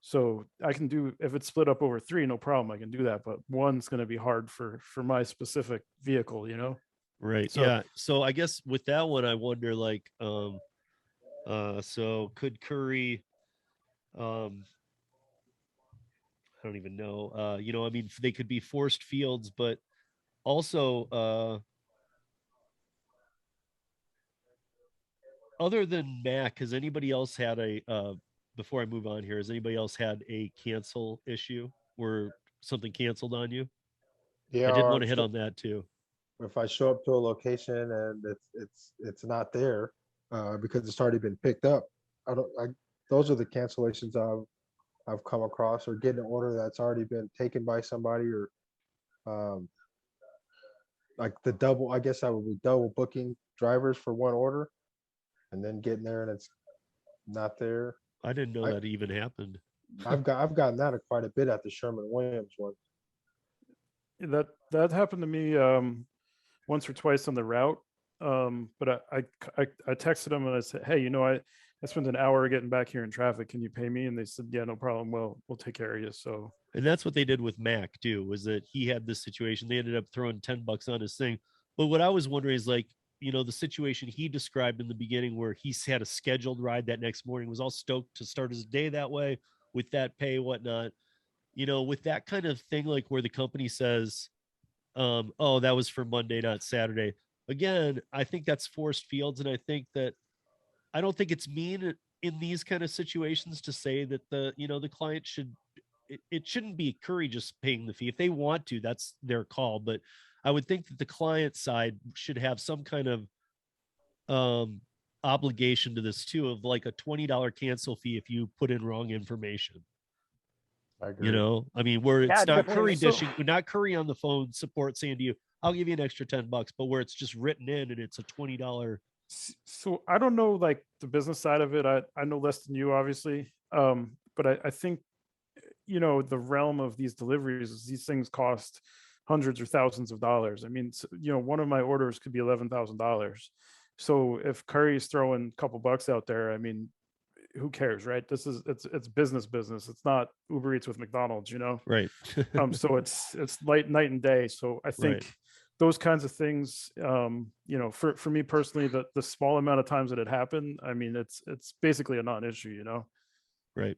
So I can do, if it's split up over three, no problem, I can do that, but one's going to be hard for my specific vehicle, Right. So- yeah. So I guess with that one, I wonder like, so could Curri, I don't even know, I mean, they could be forced fields, but also, other than Mac, has anybody else had before I move on here, has anybody else had a cancel issue where something canceled on you? Yeah, I did or want to hit on that too. if I show up to a location and it's not there because it's already been picked up. Those are the cancellations I've come across, or getting an order that's already been taken by somebody, or like the double. I guess I would be double booking drivers for one order, and then getting there and it's not there. I didn't know I- that even happened. I've gotten that quite a bit at the Sherman-Williams one. that happened to me once or twice on the route. But I texted him and I said, hey, I I spent an hour getting back here in traffic. Can you pay me? And they said, yeah, no problem. Well, we'll take care of you. So, And that's what they did with Mac too, was that he had this situation. They ended up throwing $10 on his thing. But what I was wondering is like, you know, the situation he described in the beginning where he's had a scheduled ride that next morning, was all stoked to start his day that way with that pay, whatnot. You know, with that kind of thing, like where the company says, oh, that was for Monday, not Saturday. Again, I think that's forced fields. And I think that I don't think it's mean in these kind of situations to say that the client should, it shouldn't be Curri just paying the fee. If they want to, that's their call. But I would think that the client side should have some kind of obligation to this too, of like a $20 cancel fee if you put in wrong information. I agree. You know, I mean, where Yeah, it's not definitely. Curri dishing, not Curri on the phone support saying to you, I'll give you an extra $10, but where it's just written in and it's a $20. so I don't know like the business side of it. I know less than you, obviously. But I think, you know, the realm of these deliveries is these things cost hundreds or thousands of dollars. I mean, you know, one of my orders could be $11,000. So if Curry's throwing a couple bucks out there, I mean, who cares, right? It's business. It's not Uber Eats with McDonald's, you know. Right. So it's night and day. So I think Right. those kinds of things, you know, for me personally, the small amount of times that it happened, I mean, it's basically a non-issue, you know. Right.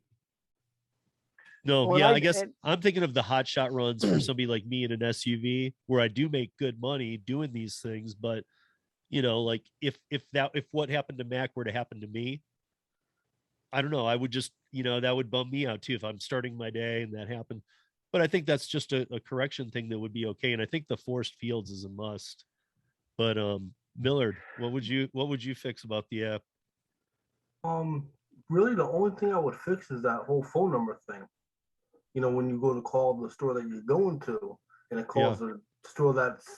No, Well, yeah, and I guess and I'm thinking of the hot shot runs for somebody like me in an SUV where I do make good money doing these things. But you know, like if what happened to Mac were to happen to me, I don't know, I would just, you know, that would bum me out too if I'm starting my day and that happened. But I think that's just a correction thing that would be okay. And I think the forced fields is a must. But Millard, what would you fix about the app? Really, the only thing I would fix is that whole phone number thing. You know, when you go to call the store that you're going to, and it calls the store that's,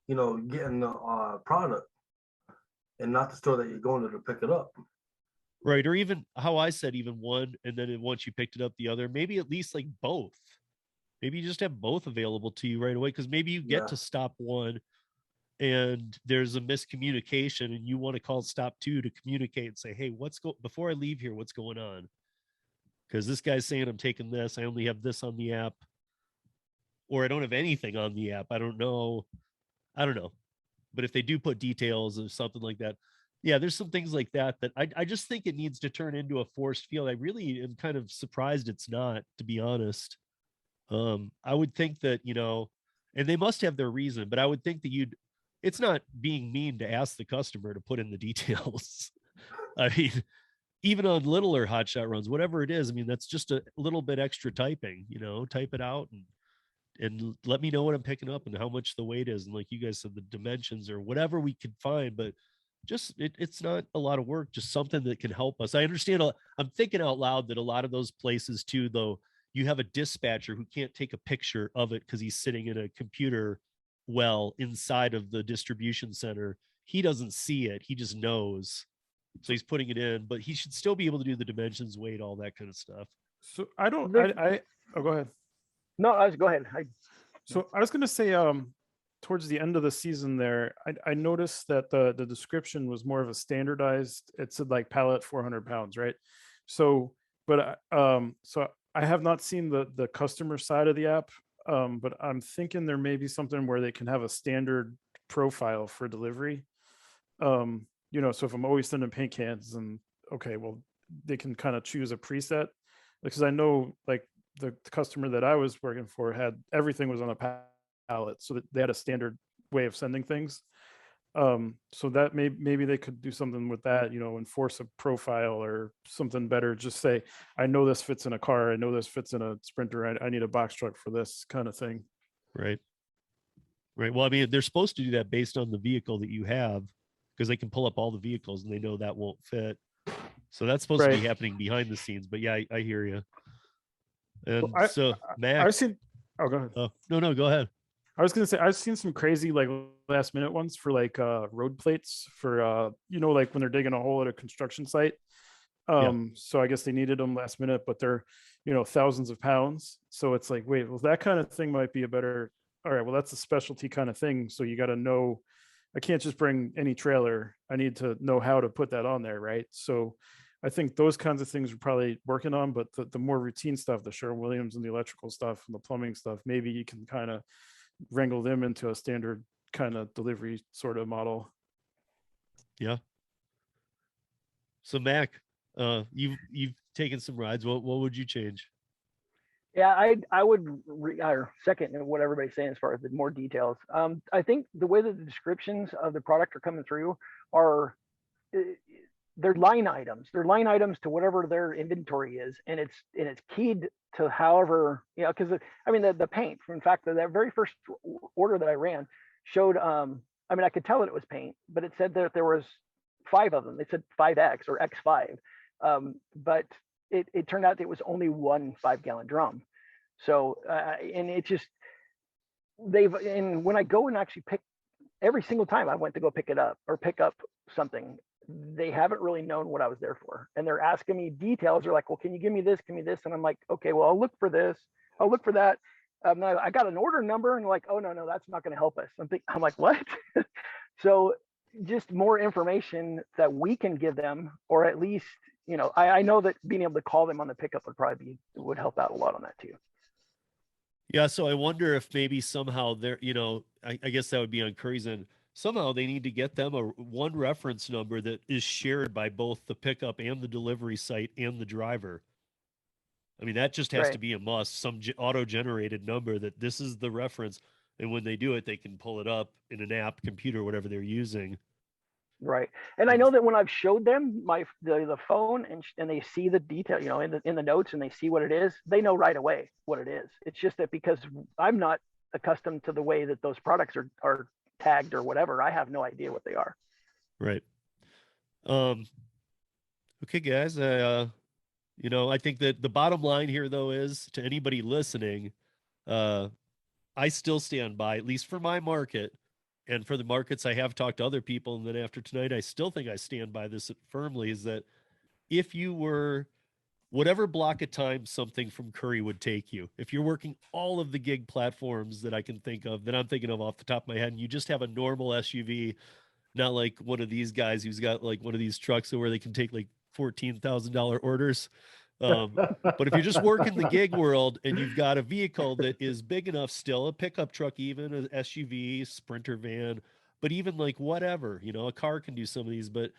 you know, getting the product, and not the store that you're going to pick it up. Right. Or even how I said even one, and then once you picked it up, the other, maybe at least like both. Maybe you just have both available to you right away. Cause maybe you get Yeah. to stop one and there's a miscommunication and you want to call stop two to communicate and say, hey, before I leave here, what's going on? Because this guy's saying I'm taking this. I only have this on the app. Or I don't have anything on the app. I don't know. But if they do put details of something like that, yeah, there's some things like that I just think it needs to turn into a forced field. I really am kind of surprised it's not, to be honest. I would think that, you know, and they must have their reason, but I would think that it's not being mean to ask the customer to put in the details. I mean, even on littler hotshot runs, whatever it is, I mean, that's just a little bit extra typing, you know, type it out and let me know what I'm picking up and how much the weight is. And like you guys said, the dimensions or whatever we could find, but just it's not a lot of work, just something that can help us. I understand. I'm thinking out loud that a lot of those places too, though, you have a dispatcher who can't take a picture of it because he's sitting in a computer well inside of the distribution center. He doesn't see it. He just knows. So he's putting it in, but he should still be able to do the dimensions, weight, all that kind of stuff. So I don't, oh, go ahead. no, I was go ahead. So I was going to say, towards the end of the season there, I noticed that the description was more of a standardized, it said like pallet 400 pounds, right? So, but so I have not seen the customer side of the app, but I'm thinking there may be something where they can have a standard profile for delivery. You know, so if I'm always sending paint cans, and okay, well, they can kind of choose a preset, because I know like the customer that I was working for had everything was on a pallet, so that they had a standard way of sending things. So that maybe they could do something with that, you know, enforce a profile or something better. Just say, I know this fits in a car, I know this fits in a Sprinter, I need a box truck for this kind of thing. Right. Well, I mean, they're supposed to do that based on the vehicle that you have, because they can pull up all the vehicles and they know that won't fit. So that's supposed to be happening behind the scenes. But yeah, I hear you. And so Mac, I've seen, oh, go ahead. Oh, no, go ahead. I was gonna say I've seen some crazy like last minute ones for like road plates for you know, like when they're digging a hole at a construction site. So I guess they needed them last minute, but they're, you know, thousands of pounds. So it's like, wait, well, that kind of thing might be a better, all right, well, that's a specialty kind of thing. So you got to know, I can't just bring any trailer. I need to know how to put that on there, right? So I think those kinds of things we're probably working on, but the more routine stuff, the Sherwin-Williams and the electrical stuff and the plumbing stuff, maybe you can kind of wrangle them into a standard kind of delivery sort of model. Yeah. So Mac, you've taken some rides. What would you change? Yeah, I would or second what everybody's saying as far as the more details. I think the way that the descriptions of the product are coming through are they're line items. They're line items to whatever their inventory is, and it's keyed to however, you know, because I mean the paint. In fact, that very first order that I ran showed. I mean, I could tell that it was paint, but it said that there was 5 of them. It said 5X or X5, but it turned out that it was only one 5-gallon drum. So, and it just, and when I go and actually pick, every single time I went to go pick it up or pick up something, they haven't really known what I was there for. And they're asking me details. They're like, well, can you give me this? Give me this. And I'm like, okay, well, I'll look for this. I'll look for that. I got an order number, and like, oh, no, that's not going to help us. I'm like, what? So just more information that we can give them, or at least, you know, I know that being able to call them on the pickup would help out a lot on that too. Yeah, so I wonder if maybe somehow they're, you know, I guess that would be on Curri's end. Somehow they need to get them one reference number that is shared by both the pickup and the delivery site and the driver. I mean, that just has to be a must, some auto-generated number that this is the reference. And when they do it, they can pull it up in an app, computer, whatever they're using. Right. And I know that when I've showed them the phone and they see the detail, you know, in the notes, and they see what it is, they know right away what it is. It's just that because I'm not accustomed to the way that those products are tagged or whatever, I have no idea what they are. Right. Okay, guys. You know, I think that the bottom line here, though, is to anybody listening, I still stand by, at least for my market, and for the markets I have talked to other people, and then after tonight, I still think I stand by this firmly, is that if you were, whatever block of time something from Curri would take you, if you're working all of the gig platforms that I can think of, that I'm thinking of off the top of my head, and you just have a normal SUV, not like one of these guys who's got like one of these trucks where they can take like $14,000 orders. But if you're just working the gig world and you've got a vehicle that is big enough still, a pickup truck, even an SUV, Sprinter van, but even like whatever, you know, a car can do some of these, but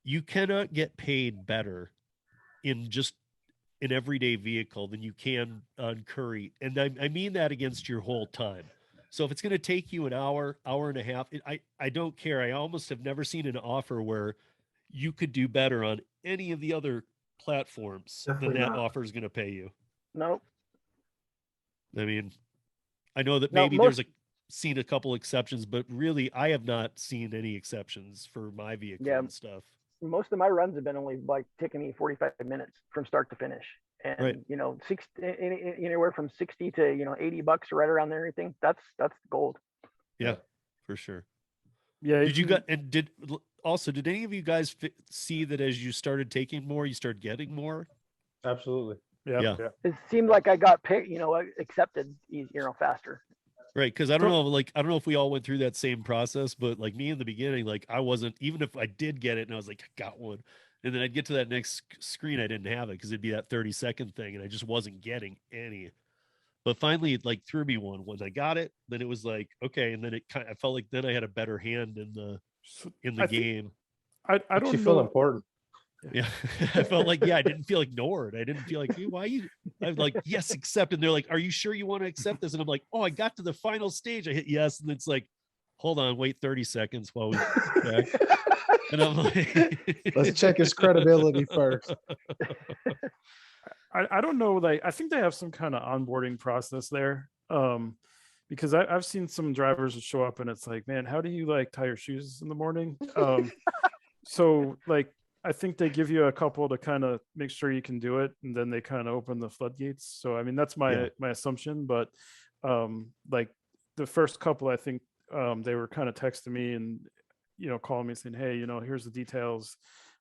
you cannot get paid better in just an everyday vehicle than you can on Curri. And I mean that against your whole time. So if it's going to take you an hour, hour and a half, I don't care. I almost have never seen an offer where you could do better on any of the other platforms Definitely than that not. offer is going to pay you. Nope. I mean, I know that No, maybe there's seen a couple exceptions, but really I have not seen any exceptions for my vehicle and stuff. Most of my runs have been only like taking me 45 minutes from start to finish. And, you know, anywhere from 60 to, you know, $80 right around there, anything. That's gold. Yeah, for sure. Yeah. Did any of you guys see that as you started taking more, you started getting more? Absolutely. Yeah. It seemed like I got picked, you know, accepted, you know, faster. Right. Cause I don't know if we all went through that same process, but like me in the beginning, like I wasn't, even if I did get it and I was like, I got one. And then I'd get to that next screen. I didn't have it because it'd be that 30-second thing. And I just wasn't getting any. But finally, it like threw me one. When I got it, then it was like, okay. And then I felt like then I had a better hand in the game. I don't feel important. Yeah. I felt like, I didn't feel ignored. I didn't feel like, hey, why you? I'm like, yes, accept. And they're like, are you sure you want to accept this? And I'm like, oh, I got to the final stage. I hit yes. And it's like, hold on, wait 30 seconds while we check. And I'm like, let's check his credibility first. I don't know. Like, I think they have some kind of onboarding process there. Because I've seen some drivers that show up and it's like, man, how do you like tie your shoes in the morning? So like, I think they give you a couple to kind of make sure you can do it, and then they kind of open the floodgates. So I mean, that's my assumption. But like the first couple, I think they were kind of texting me and, you know, calling me saying, hey, you know, here's the details.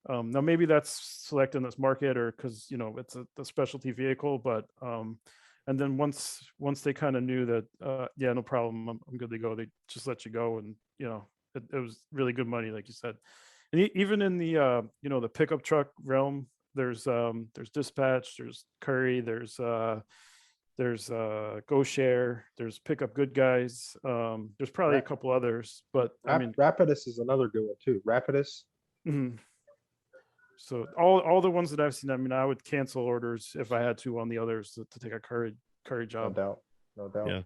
Now maybe that's selecting this market, or because, you know, it's a specialty vehicle, but and then once they kind of knew that yeah, no problem, I'm good to go, they just let you go. And, you know, it was really good money, like you said. And even in the you know, the pickup truck realm, There's Dispatch, there's Curri, there's Go Share, there's Pick Up Good Guys. There's probably a couple others, but I mean, Rapidus is another good one too. Rapidus. mhm. So all the ones that I've seen, I mean, I would cancel orders if I had to on the others to take a Curri No job. doubt. No doubt. Yeah.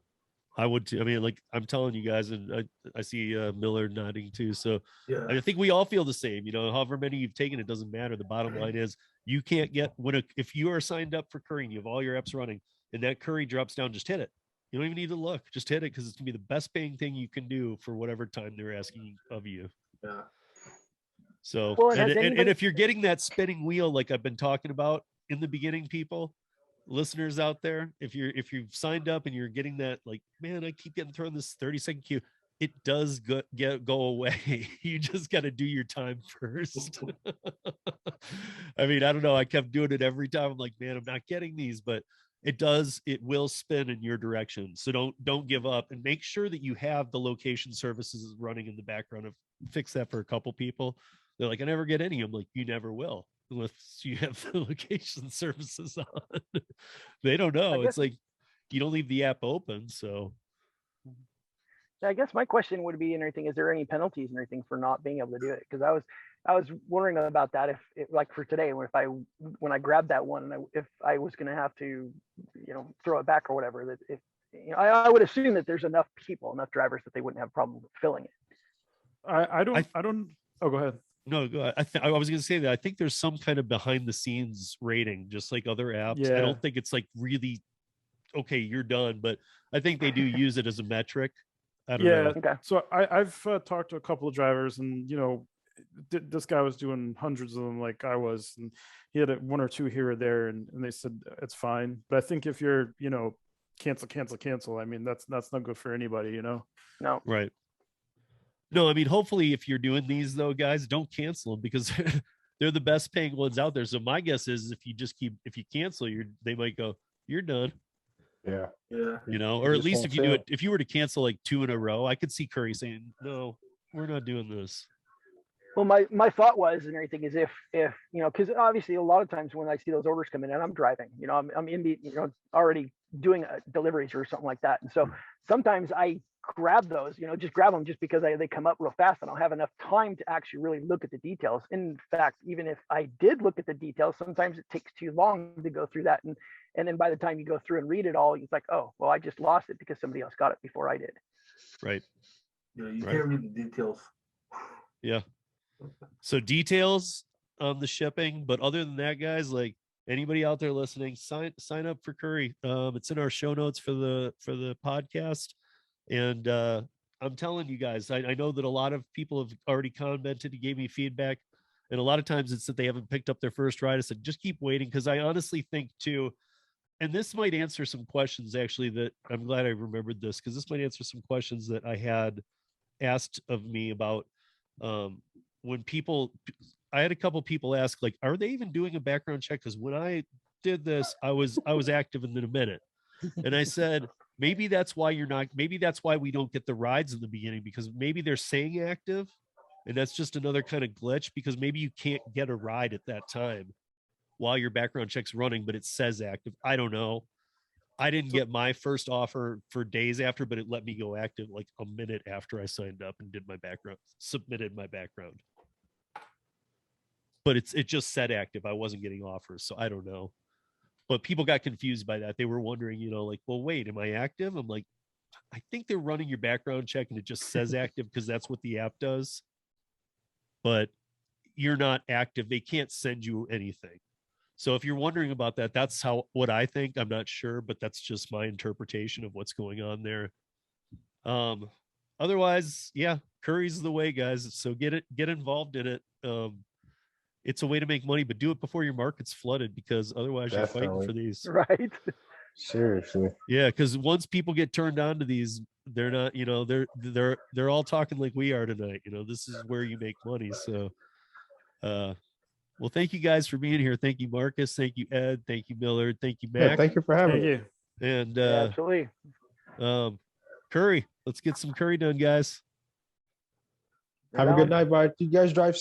I would too. I mean, like I'm telling you guys, and I see Miller nodding too. So Yeah. I think we all feel the same. You know, however many you've taken, it doesn't matter. The bottom line is you can't get if you are signed up for Curri and you have all your apps running, and that Curri drops down, just hit it. You don't even need to look. Just hit it because it's gonna be the best paying thing you can do for whatever time they're asking of you. Yeah. So Well, and anybody... if you're getting that spinning wheel like I've been talking about in the beginning, people, listeners out there, if you've signed up and you're getting that, like, man, I keep getting thrown this 30-second queue, it does go away. You just got to do your time first. I mean, I don't know, I kept doing it every time. I'm like, man, I'm not getting these, but it will spin in your direction. So don't give up, and make sure that you have the location services running in the background. Of fix that for a couple people. They're like, I never get any. I'm like, you never will unless you have the location services on. They don't know. It's like you don't leave the app open. So I guess my question would be, and everything, is there any penalties and everything for not being able to do it? Because I was wondering about that. If like for today, when I grabbed that one, if I was going to have to, throw it back or whatever, that if I would assume that there's enough drivers that they wouldn't have a problem filling it. I don't. Oh, go ahead. No, go ahead. I was going to say that I think there's some kind of behind the scenes rating, just like other apps. Yeah. I don't think it's like really, okay, you're done, but I think they do use it as a metric. I don't know. Okay. So I've talked to a couple of drivers, and this guy was doing hundreds of them like I was, and he had one or two here or there, and they said it's fine. But I think if you're cancel, I mean, that's not good for anybody, No. Right. No, I mean, hopefully if you're doing these though, guys, don't cancel them, because they're the best paying ones out there. So my guess is if you cancel, they might go, you're done. Yeah. Yeah. Or at least if you do it, if you were to cancel like 2 in a row, I could see Curri saying, no, we're not doing this. Well, my thought was, and everything, is if because obviously a lot of times when I see those orders come in and I'm driving, I'm in already doing deliveries or something like that, and so sometimes I grab those, just grab them just because they come up real fast and I'll have enough time to actually really look at the details. In fact, even if I did look at the details, sometimes it takes too long to go through that, and then by the time you go through and read it all, it's like, oh, well, I just lost it because somebody else got it before I did. Right. Yeah, you can't read the details. Yeah. So details on the shipping, but other than that, guys, like anybody out there listening, sign up for Curri. It's in our show notes for the podcast. And I'm telling you guys, I know that a lot of people have already commented and gave me feedback. And a lot of times it's that they haven't picked up their first ride. I said, just keep waiting, because I honestly think too, and this might answer some questions actually, that I'm glad I remembered this, because this might answer some questions that I had asked of me about when I had a couple people ask, like, are they even doing a background check? Because when I did this, I was active in a minute. And I said, maybe that's why we don't get the rides in the beginning, because maybe they're saying active, and that's just another kind of glitch, because maybe you can't get a ride at that time while your background check's running, but it says active. I don't know. I didn't get my first offer for days after, but it let me go active like a minute after I signed up and submitted my background. But it just said active. I wasn't getting offers, so I don't know. But people got confused by that. They were wondering, like, well, wait, am I active? I'm like, I think they're running your background check and it just says active because that's what the app does. But you're not active. They can't send you anything. So if you're wondering about that, that's what I think. I'm not sure, but that's just my interpretation of what's going on there. Otherwise, yeah, Curri's the way, guys. So get involved in it. It's a way to make money, but do it before your market's flooded, because otherwise you're fighting for these. Right. Seriously. Yeah, because once people get turned on to these, they're not, they're all talking like we are tonight. This is where you make money. So well, thank you guys for being here. Thank you, Marcus. Thank you, Ed. Thank you, Millard. Thank you, Mac. Yeah, thank you for having me. You. And Absolutely. Curri, let's get some Curri done, guys. Have a good night. Bye. You guys drive